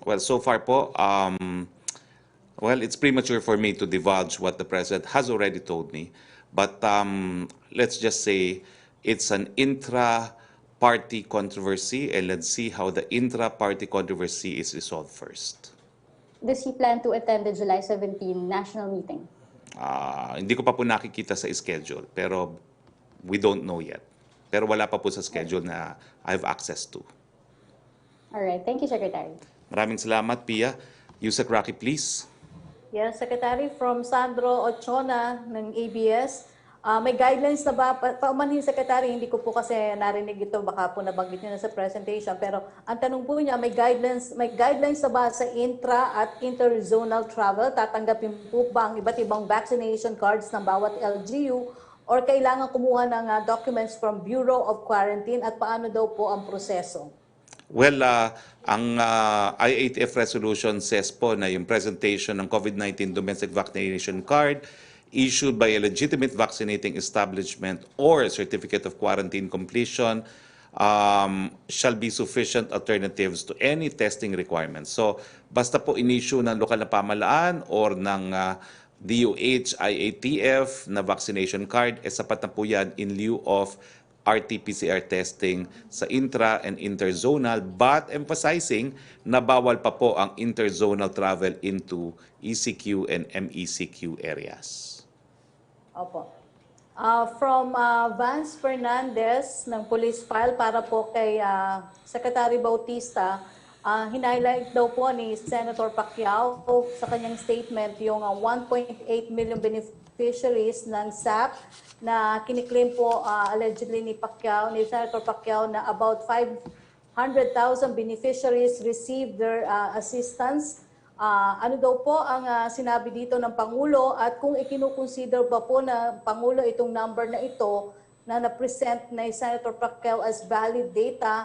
Well, so far po, well, it's premature for me to divulge what the President has already told me. But let's just say it's an intra-party controversy, and let's see how the intra-party controversy is resolved first. Does he plan to attend the July 17 national meeting? Hindi ko pa po nakikita sa schedule, pero we don't know yet. Pero wala pa po sa schedule na I have access to. All right. Thank you, Secretary. Maraming salamat, Pia. Yusek Rocky, please. Yes, Secretary, from Sandro Ochona ng ABS. May guidelines na ba? Paumanhin, Secretary, hindi ko po kasi narinig ito. Baka po nabanggit niyo na sa presentation. Pero ang tanong po niya, may guidelines na ba sa intra at interzonal travel? Tatanggapin po ba ang iba't ibang vaccination cards ng bawat LGU? Or kailangan kumuha ng documents from Bureau of Quarantine? At paano daw po ang proseso? Well, ang IATF resolution says po na yung presentation ng COVID-19 domestic vaccination card issued by a legitimate vaccinating establishment or a certificate of quarantine completion shall be sufficient alternatives to any testing requirements. So, basta po in-issue ng lokal na pamahalaan or ng DOH, IATF na vaccination card, sapat na po yan in lieu of RT-PCR testing sa intra and interzonal, but emphasizing na bawal pa po ang interzonal travel into ECQ and MECQ areas. Opo. From Vance Fernandez ng police file para po kay Secretary Bautista, hinighlight daw po ni Senator Pacquiao sa kanyang statement yung 1.8 million beneficiaries ng SAP na kiniklaim po allegedly ni Senator Pacquiao na about 500,000 beneficiaries received their assistance. Ano daw po ang sinabi dito ng Pangulo at kung ikinukonsider ba po na Pangulo itong number na ito na na-present na Senator Pacquiao as valid data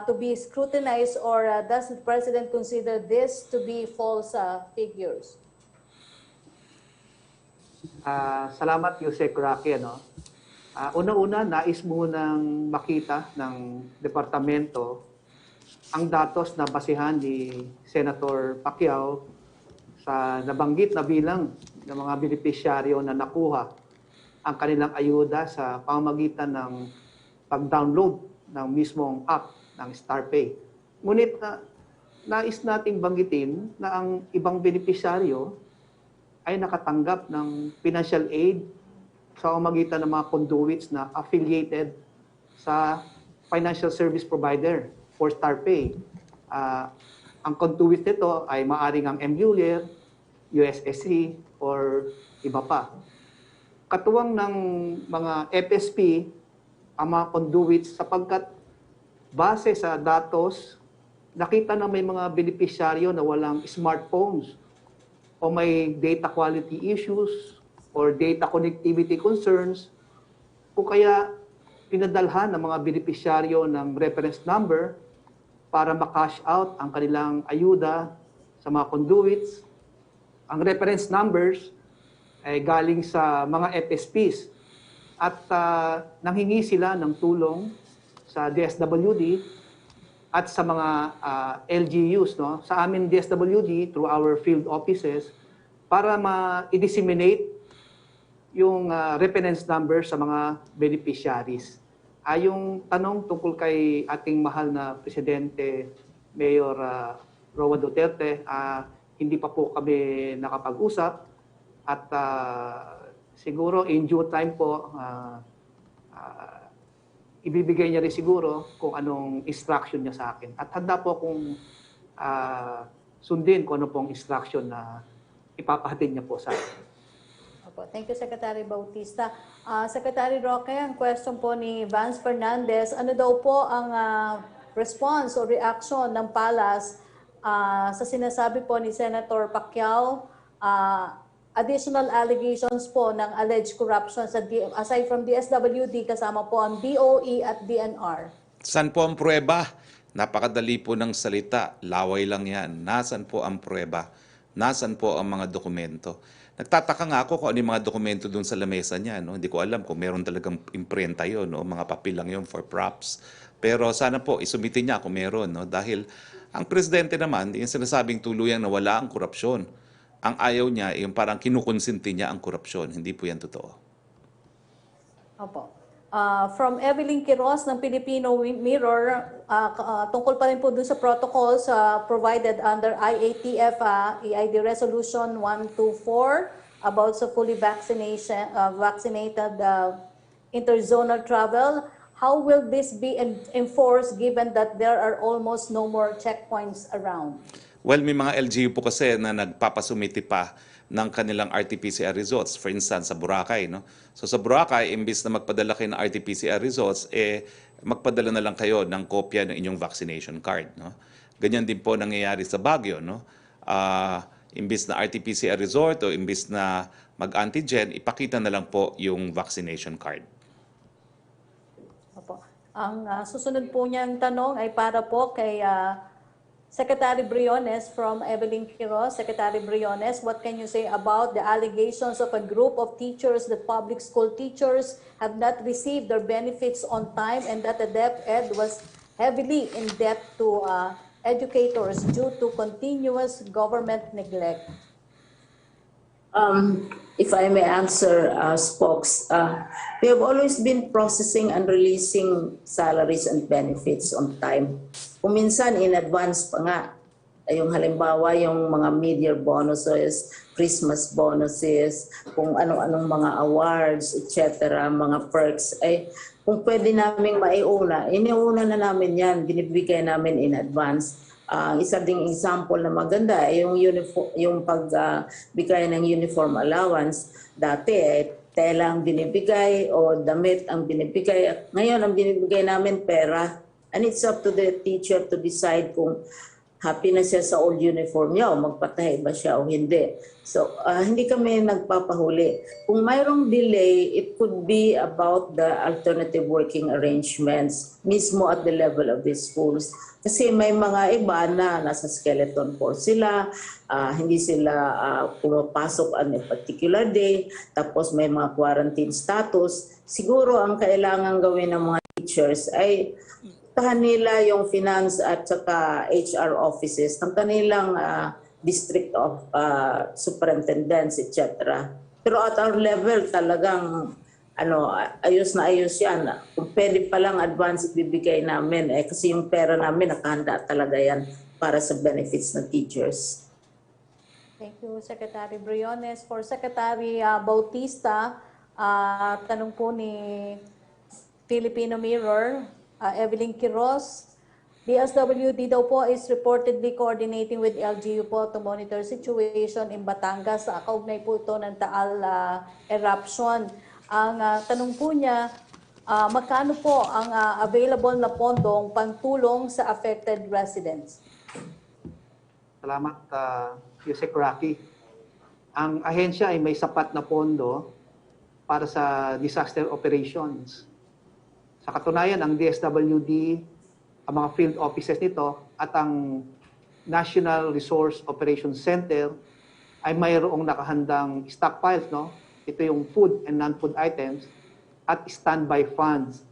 to be scrutinized or does the President consider this to be false figures? Salamat, Yusek Rocky. Una-una, nais munang makita ng departamento ang datos na basihan ni Senator Pacquiao sa nabanggit na bilang ng mga benepisyaryo na nakuha ang kanilang ayuda sa pamamagitan ng pag-download ng mismong app ng StarPay. Ngunit nais nating banggitin na ang ibang benepisyaryo ay nakatanggap ng financial aid sa pamamagitan ng mga conduits na affiliated sa financial service provider for StarPay. Ang conduit nito ay maaaring ang Mueller, USSC, or iba pa. Katuwang ng mga FSP ang mga conduits sapagkat base sa datos, nakita na may mga benepisyaryo na walang smartphones o may data quality issues or data connectivity concerns o kaya pinadalhan ng mga benepisyaryo ng reference number para ma-cash out ang kanilang ayuda sa mga conduits. Ang reference numbers ay galing sa mga FSPs at nanghingi sila ng tulong sa DSWD at sa mga LGUs. Sa amin DSWD through our field offices para ma-disseminate yung reference number sa mga beneficiaries. Yung tanong tungkol kay ating mahal na Presidente Mayor Roa Duterte, hindi pa po kami nakapag-usap at siguro in due time po ibibigay niya rin siguro kung anong instruction niya sa akin. At handa po akong sundin kung ano pong instruction na ipapahatid niya po sa akin. Thank you, Secretary Bautista. Secretary Roque, ang question po ni Vance Fernandez, ano daw po ang response o reaction ng Palas sa sinasabi po ni Senator Pacquiao, additional allegations po ng alleged corruption aside from DSWD, kasama po ang DOE at DNR? Saan po ang pruweba? Napakadali po ng salita. Laway lang yan. Nasaan po ang pruweba? Nasaan po ang mga dokumento? Nagtataka nga ako kung ano yung mga dokumento dun sa lamesa niya. Hindi ko alam kung meron talagang imprenta yun. Mga papel lang yun for props. Pero sana po, isumitin niya kung meron. Dahil ang presidente naman, yung sinasabing tuluyang na wala ang korupsyon. Ang ayaw niya, yung parang kinukonsinti niya ang korupsyon. Hindi po yan totoo. Opo. From Evelyn Quiroz ng Filipino Mirror, tungkol pa rin po dun sa protocols provided under IATF, EID Resolution 124 about sa fully vaccinated interzonal travel. How will this be enforced given that there are almost no more checkpoints around? Well, may mga LGU po kasi na nagpapasumiti pa ng kanilang RT-PCR results. For instance, sa Boracay. So sa Boracay, imbis na magpadala kayo ng RT-PCR results, magpadala na lang kayo ng kopya ng inyong vaccination card. Ganyan din po nangyayari sa Baguio. Imbis na RT-PCR result o imbis na mag-antigen, ipakita na lang po yung vaccination card. Opo. Ang susunod po niyang tanong ay para po kay Secretary Briones from Evelyn Quiroz. Secretary Briones, what can you say about the allegations of a group of teachers that public school teachers have not received their benefits on time and that the DepEd was heavily in debt to educators due to continuous government neglect? If I may answer, Spokes, we have always been processing and releasing salaries and benefits on time. Kung minsan in advance pa nga. yung halimbawa yung mga mid-year bonuses, Christmas bonuses, kung ano-anong mga awards, etc., mga perks, ay kung pwede namin maiuna, iniuna na namin yan, binibigay namin in advance. Isa ding example na maganda ay yung pagbigay ng uniform allowance. Dati tela ang binibigay o damit ang binibigay. Ngayon ang binibigay namin pera. And it's up to the teacher to decide kung happy na siya sa old uniform niya o magpatahi ba siya o hindi. So, hindi kami nagpapahuli. Kung mayroong delay, it could be about the alternative working arrangements mismo at the level of the schools. Kasi may mga iba na nasa skeleton force sila, hindi sila pumapasok on a particular day, tapos may mga quarantine status. Siguro ang kailangan gawin ng mga teachers ay nila yung finance at saka HR offices ng kanilang district of superintendents, etc. Pero at our level talagang ayos na ayos yan. Kung pwede palang advance ibibigay namin kasi yung pera namin nakahanda talaga yan para sa benefits ng teachers. Thank you, Secretary Briones. For Secretary Bautista, tanong po ni Filipino Mirror, Evelyn Quiroz, DSWD daw po is reportedly coordinating with LGU po to monitor situation in Batangas. Kaugnay po ito ng Taal eruption. Ang tanong po niya, magkano po ang available na pondong pangtulong sa affected residents? Salamat, Yusek Rocky. Ang ahensya ay may sapat na pondo para sa disaster operations. Sa katunayan, ang DSWD, ang mga field offices nito at ang National Resource Operations Center ay mayroong nakahandang stockpiles, no? Ito yung food and non-food items at standby funds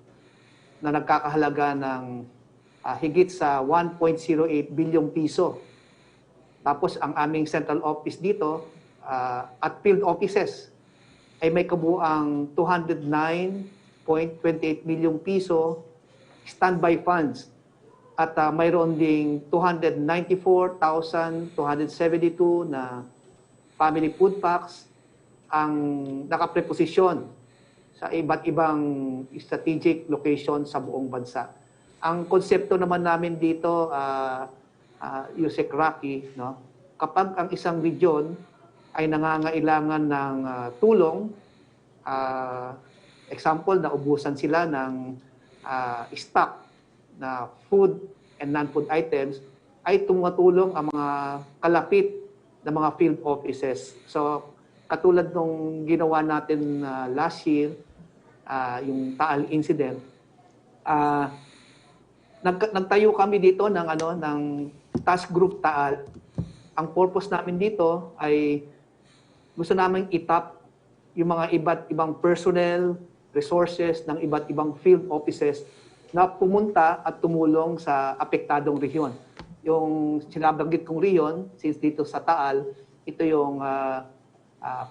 na nagkakahalaga ng higit sa 1.08 bilyong piso. Tapos ang aming central office dito at field offices ay may kabuang 209.28 milyong piso standby funds at mayroon ding 294,272 na family food packs ang nakapreposisyon sa iba't ibang strategic location sa buong bansa. Ang konsepto naman namin dito, Yusek Rocky, no? Kapag ang isang region ay nangangailangan ng tulong, example, naubusan sila ng stock na food and non-food items, ay tumutulong ang mga kalapit na mga field offices. So, katulad nung ginawa natin last year, yung Taal incident, nagtayo kami dito ng task group Taal. Ang purpose namin dito ay gusto namin itap yung mga iba't ibang personnel, resources ng iba't ibang field offices na pumunta at tumulong sa apektadong rehiyon. Yung sinabanggit kong rehiyon, since dito sa Taal, ito yung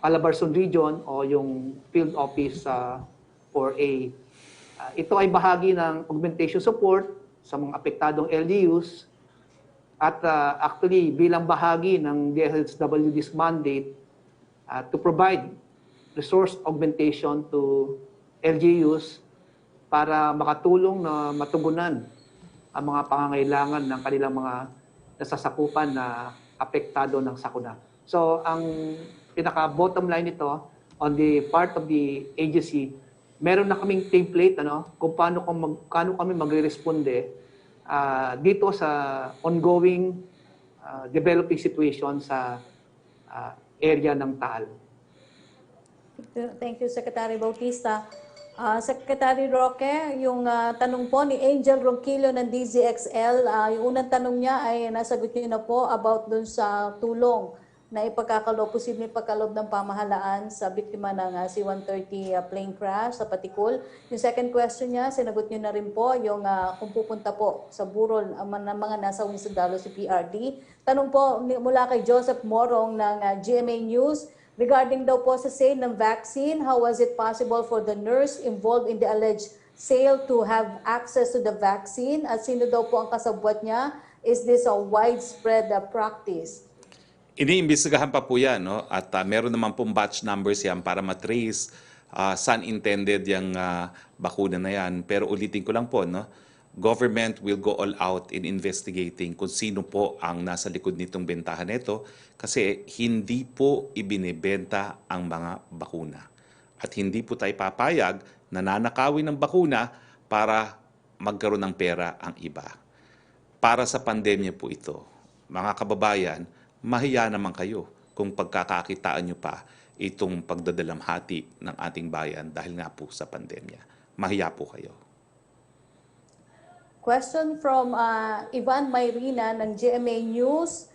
Calabarzon region o yung field office 4A. Ito ay bahagi ng augmentation support sa mga apektadong LGUs at actually bilang bahagi ng DSWD's mandate to provide resource augmentation to LGUs para makatulong na matugunan ang mga pangangailangan ng kanilang mga nasasakupan na apektado ng sakuna. So ang pinaka-bottom line nito, on the part of the agency, meron na kaming template kung paano kami magre-responde dito sa ongoing developing situation sa area ng Taal. Thank you, Secretary Bautista. Secretary Roque, yung tanong po ni Angel Ronquillo ng DZXL, yung unang tanong niya ay nasagot niyo na po about dun sa tulong na posibleng ipagkaloob ng pamahalaan sa biktima ng C-130 plane crash sa Patikul. Yung second question niya, sinagot niyo na rin po yung kung pupunta po sa burol ng mga nasawing sundalo si PRD. Tanong po mula kay Joseph Morong ng GMA News, regarding daw po sa sale ng vaccine, how was it possible for the nurse involved in the alleged sale to have access to the vaccine? At sino daw po ang kasabwat niya? is this a widespread practice? Iniimbestigahan pa po yan, no? At meron naman pong batch numbers yan para matrace saan intended yung bakuna na yan. Pero ulitin ko lang po, no? Government will go all out in investigating kung sino po ang nasa likod nitong bentahan nito kasi hindi po ibinebenta ang mga bakuna. At hindi po tayo papayag na nanakawin ng bakuna para magkaroon ng pera ang iba. Para sa pandemya po ito, mga kababayan, mahiya naman kayo kung pagkakakitaan nyo pa itong pagdadalamhati ng ating bayan dahil nga po sa pandemya. Mahiya po kayo. Question from Ivan Mayrina ng GMA News.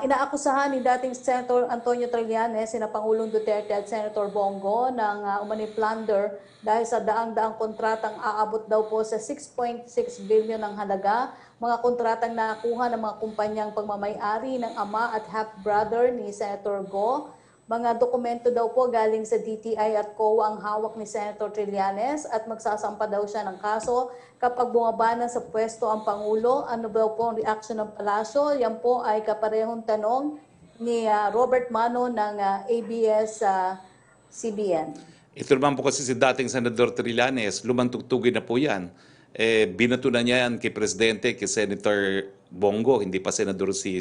Inaakusahan ni dating Senator Antonio Trillanes, sina Pangulong Duterte at Senator Bongo ng umani plunder dahil sa daang-daang kontratang aabot daw po sa 6.6 billion ang halaga. Mga kontratang nakuha ng mga kumpanyang pagmamay-ari ng ama at half-brother ni Senator Go. Mga dokumento daw po galing sa DTI at COA ang hawak ni Senator Trillanes at magsasampa daw siya ng kaso kapag bumaba na sa pwesto ang Pangulo. Ano daw po ang reaction ng Palasyo? Yan po ay kaparehong tanong ni Robert Mano ng ABS-CBN. Ito naman po kasi si dating Senador Trillanes, lumantugtugin na po yan. Binato na niya yan kay Presidente, kay Senator Bongo, hindi pa Senador si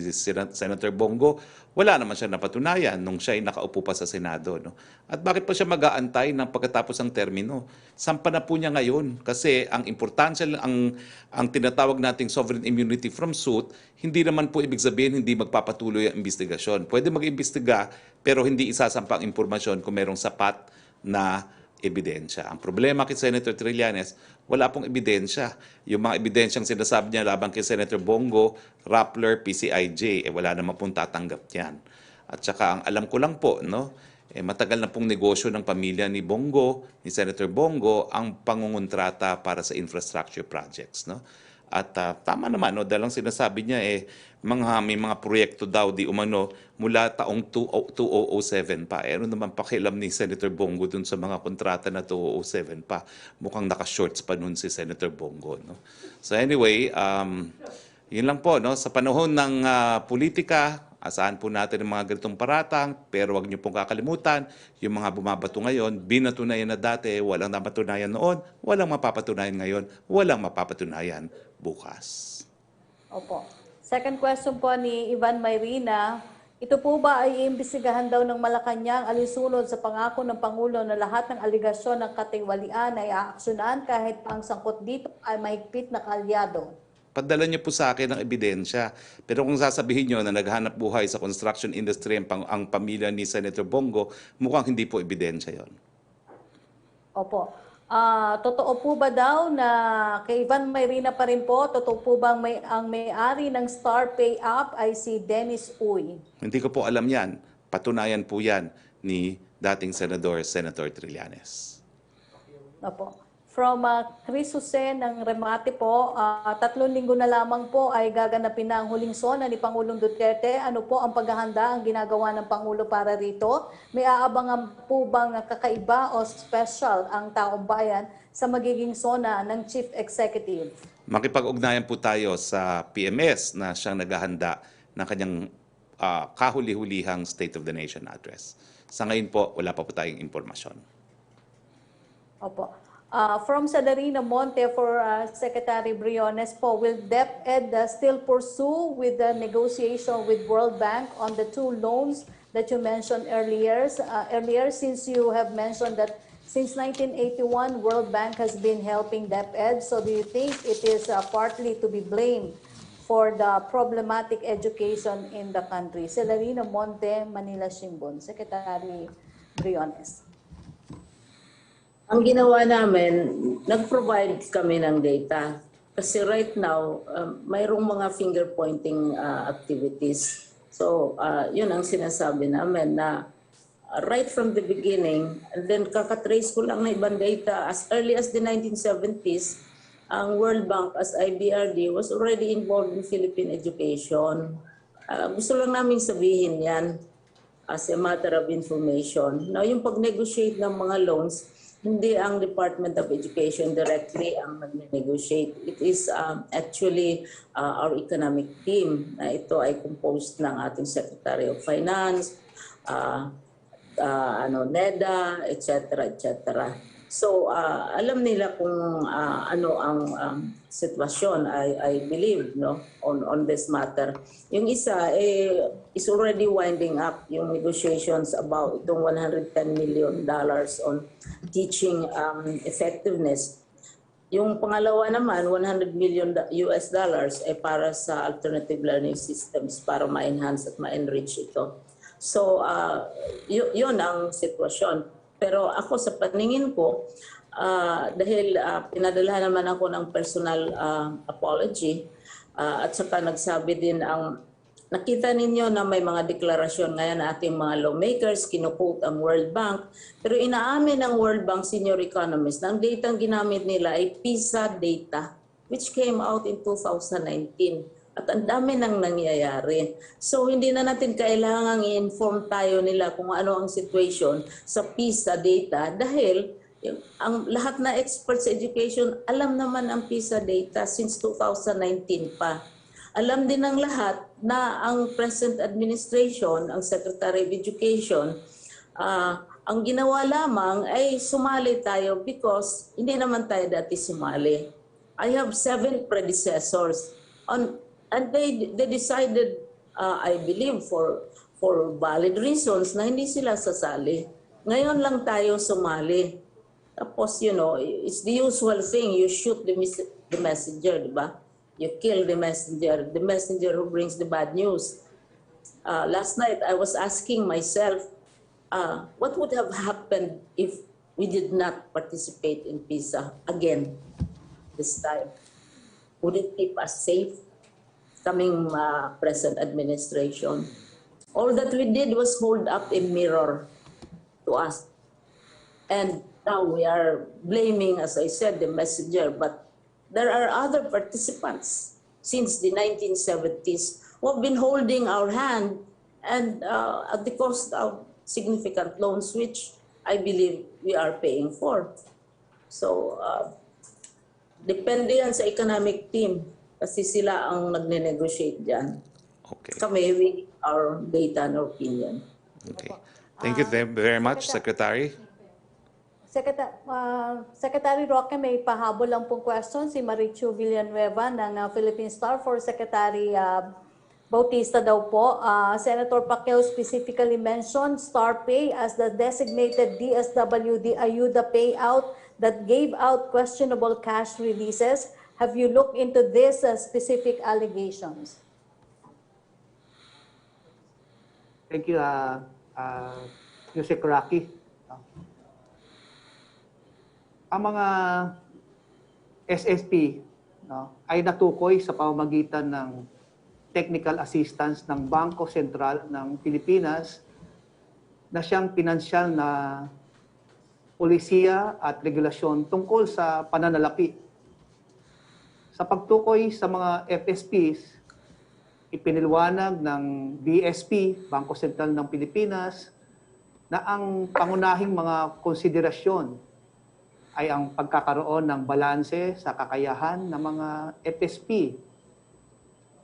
Senator Bongo. Wala naman siya napatunayan nung siya ay nakaupo pa sa Senado. No? At bakit pa siya mag-aantay ng pagkatapos ng termino? Sampa na po niya ngayon kasi ang importansya, ang tinatawag nating sovereign immunity from suit, hindi naman po ibig sabihin hindi magpapatuloy ang investigasyon. Pwede mag-imbestiga pero hindi isasampa ang impormasyon kung merong sapat na ebidensya. Ang problema kay Senator Trillanes, wala pong ebidensya. Yung mga ebidensyang sinasabi niya laban kay Senator Bongo, Rappler, PCIJ, wala naman pong tatanggap yan. At saka ang alam ko lang po, no, matagal na pong negosyo ng pamilya ni Bongo, ni Senator Bongo, ang pangungontrata para sa infrastructure projects. No? At tama naman, no, dahil ang sinasabi niya may mga proyekto daw di umano mula taong 2007 pa. Ano naman pakialam ni Senator Bongo dun sa mga kontrata na 2007 pa. Mukhang naka-shorts pa nun si Senator Bongo. No? So anyway, yun lang po. No? Sa panahon ng politika, asahan po natin ang mga ganitong paratang, pero wag niyo pong kakalimutan, yung mga bumabato ngayon, binatunayan na dati, walang napatunayan noon, walang mapapatunayan ngayon, walang mapapatunayan bukas. Opo. Second question po ni Ivan Mayrina, ito po ba ay iimbestigahan daw ng Malacanang alinsunod sa pangako ng Pangulo na lahat ng aligasyon ng katiwalian ay aaksyonan kahit pa ang sangkot dito ay mahigpit na kalyado? Padala niyo po sa akin ang ebidensya. Pero kung sasabihin niyo na naghanap buhay sa construction industry ang pamilya ni Senator Bongo, mukhang hindi po ebidensya yon. Opo. Totoo po ba daw na kay Ivan Mayrina pa rin po, totoo po bang ang may-ari ng Star Pay App ay si Dennis Uy? Hindi ko po alam yan. Patunayan po yan ni dating Senator Trillanes. Opo. From Chris Jose ng Remate po, 3 linggo na lamang po ay gaganapin na ang huling sona ni Pangulong Duterte. Ano po ang paghahanda ang ginagawa ng Pangulo para rito? May aabangan po bang kakaiba o special ang taong bayan sa magiging sona ng Chief Executive? Makipag-ugnayan po tayo sa PMS na siyang naghahanda ng kanyang kahuli-hulihang State of the Nation address. Sa ngayon po, wala pa po tayong impormasyon. Opo. From Sadarina Monte for Secretary Briones po, will DepEd still pursue with the negotiation with World Bank on the 2 loans that you mentioned earlier, since you have mentioned that since 1981, World Bank has been helping DepEd. So do you think it is partly to be blamed for the problematic education in the country? Sadarina Monte, Manila Shimbun. Secretary Briones. Ang ginawa namin, nag-provide kami ng data. Kasi right now, mayroong mga finger-pointing activities. So, yun ang sinasabi namin na right from the beginning, and then kakatrace ko lang na ibang data, as early as the 1970s, ang World Bank as IBRD was already involved in Philippine education. Gusto lang namin sabihin yan as a matter of information. Now, yung pag-negotiate ng mga loans, hindi ang Department of Education directly ang nag-negotiate. It is actually our economic team na ito ay composed ng ating Secretary of Finance, NEDA, etc. etc. So alam nila kung ano ang sitwasyon, I believe, no, on this matter. Yung isa is already winding up yung negotiations about itong $110 million on teaching effectiveness. Yung pangalawa naman, $100 million ay para sa alternative learning systems para ma-enhance at ma-enrich ito. So yun ang sitwasyon. Pero ako sa paningin ko, dahil pinadala naman ako ng personal apology at saka nagsabi din nakita ninyo na may mga deklarasyon ngayon na ating mga lawmakers, kinuquote ang World Bank, pero inaamin ng World Bank senior economist na ang data ginamit nila ay PISA data which came out in 2019. At ang dami nang nangyayari. So hindi na natin kailangang i-inform tayo nila kung ano ang situation sa PISA data dahil ang lahat na experts sa education alam naman ang PISA data since 2019 pa. Alam din ng lahat na ang present administration, ang Secretary of Education, ang ginawa lamang ay sumali tayo because hindi naman tayo dati sumali. I have 7 predecessors and they decided, I believe, for valid reasons na hindi sila sasali. Ngayon lang tayo sumali. Tapos, you know, it's the usual thing. You shoot the messenger, di ba? You kill the messenger who brings the bad news. Last night, I was asking myself, what would have happened if we did not participate in PISA again this time? Would it keep us safe? Coming present administration. All that we did was hold up a mirror to us. And now we are blaming, as I said, the messenger, but there are other participants since the 1970s who have been holding our hand and at the cost of significant loans, which I believe we are paying for. So, depende yan sa economic team. Kasi sila ang nagne-negotiate dyan. Okay. Kami, we give our data and opinion. Okay. Thank you very much, Secretary. Secretary Roque, may pahabol lang pong question si Marichu Villanueva ng Philippine Star for Secretary Bautista daw po. Senator Pacquiao specifically mentioned Star Pay as the designated DSWD ayuda payout that gave out questionable cash releases. Have you looked into these specific allegations? Thank you, Yusek Rocky. Ang mga SSP ay natukoy sa pamamagitan ng technical assistance ng Bangko Sentral ng Pilipinas na siyang pinansyal na polisiya at regulasyon tungkol sa pananalapi. Sa pagtukoy sa mga FSPs, ipiniliwanag ng BSP, Bangko Sentral ng Pilipinas, na ang pangunahing mga konsiderasyon ay ang pagkakaroon ng balanse sa kakayahan ng mga FSP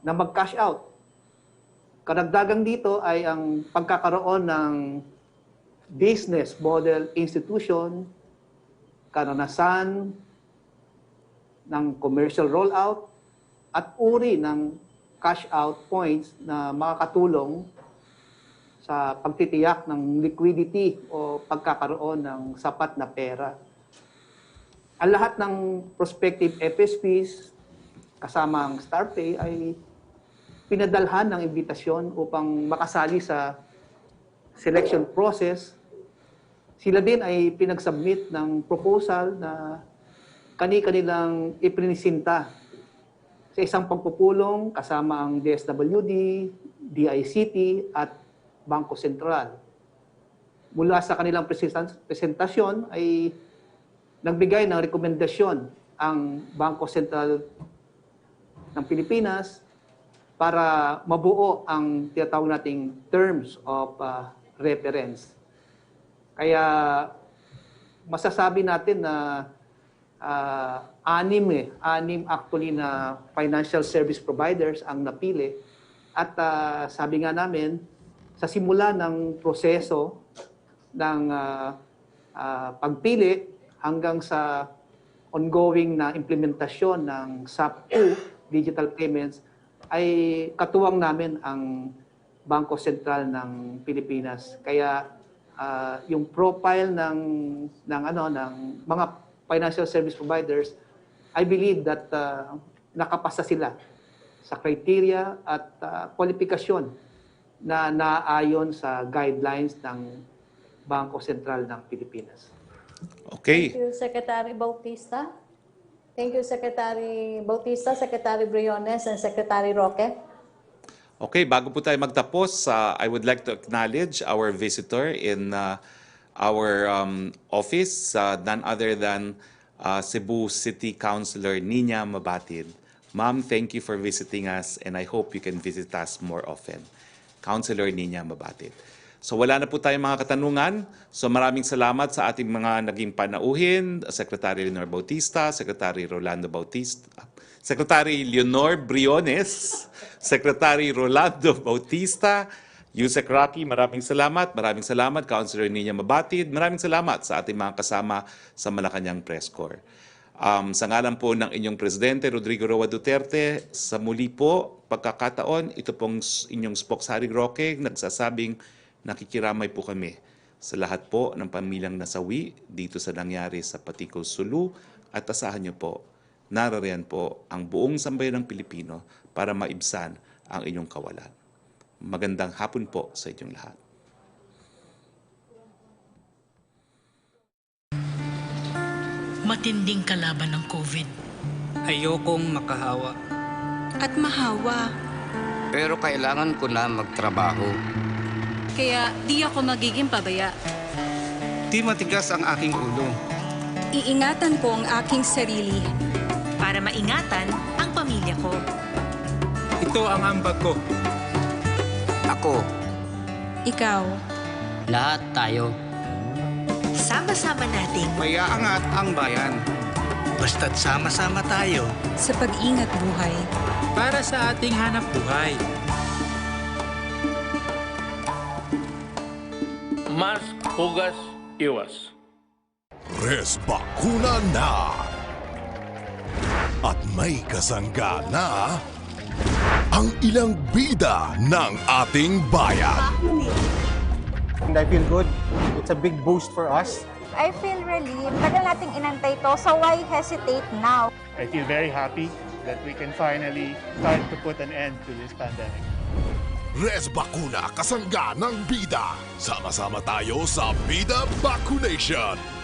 na mag-cash out. Karagdagang dito ay ang pagkakaroon ng business model institution, karanasan ng commercial rollout at uri ng cash out points na makakatulong sa pagtitiyak ng liquidity o pagkakaroon ng sapat na pera. Ang lahat ng prospective FSPs kasama ang StarPay ay pinadalhan ng imbitasyon upang makasali sa selection process. Sila din ay pinagsubmit ng proposal na kani-kanilang iprinisinta sa isang pagpupulong kasama ang DSWD, DICT at Bangko Sentral. Mula sa kanilang presentasyon ay nagbigay ng rekomendasyon ang Bangko Sentral ng Pilipinas para mabuo ang tinatawag nating terms of reference. Kaya masasabi natin na anim actually na financial service providers ang napili. At sabi nga namin, sa simula ng proseso ng pagpili hanggang sa ongoing na implementasyon ng SAP2 digital payments ay katuwang namin ang Bangko Sentral ng Pilipinas. Kaya yung profile ng mga financial service providers, I believe that nakapasa sila sa criteria at kwalifikasyon na naayon sa guidelines ng Bangko Sentral ng Pilipinas. Okay. Thank you, Secretary Bautista. Thank you, Secretary Bautista, Secretary Briones, and Secretary Roque. Okay, bago po tayo magtapos, I would like to acknowledge our visitor in our office, none other than Cebu City Councilor Nina Mabatid. Ma'am, thank you for visiting us and I hope you can visit us more often. Councilor Nina Mabatid. So wala na po tayong mga katanungan. So maraming salamat sa ating mga naging panauhin, Secretary Leonor Bautista, Secretary Rolando Bautista, Secretary Leonor Briones, Secretary Rolando Bautista, Yusek Rocky, maraming salamat. Maraming salamat, Councilor Nina Mabatid. Maraming salamat sa ating mga kasama sa Malacanang Press Corps. Sa ngalan po ng inyong Presidente Rodrigo Roa Duterte, sa muli po, pagkakataon, ito pong inyong Spokesari Roque, nagsasabing nakikiramay po kami sa lahat po ng pamilyang nasawi dito sa nangyari sa Patiko Sulu at asahan niyo po, narariyan po ang buong sambayan ng Pilipino para maibsan ang inyong kawalan. Magandang hapon po sa inyong lahat. Matinding kalaban ng COVID. Ayokong makahawa. At mahawa. Pero kailangan ko na magtrabaho. Kaya di ako magiging pabaya. Di matigas ang aking ulo. Iingatan ko ang aking sarili. Para maingatan ang pamilya ko. Ito ang ambag ko. Ako. Ikaw. Lahat tayo. Sama-sama nating Maiaangat ang bayan. Basta't sama-sama tayo. Sa pag-ingat buhay. Para sa ating hanap buhay. Mask, hugas, iwas. Res Bakuna na! At may kasangga na ang ilang bida ng ating bayan. And I feel good. It's a big boost for us. I feel relieved. Tagal nating inantay to, so why hesitate now? I feel very happy that we can finally start to put an end to this pandemic. Res Bakuna, kasangga ng bida. Sama-sama tayo sa Bida Vaccination.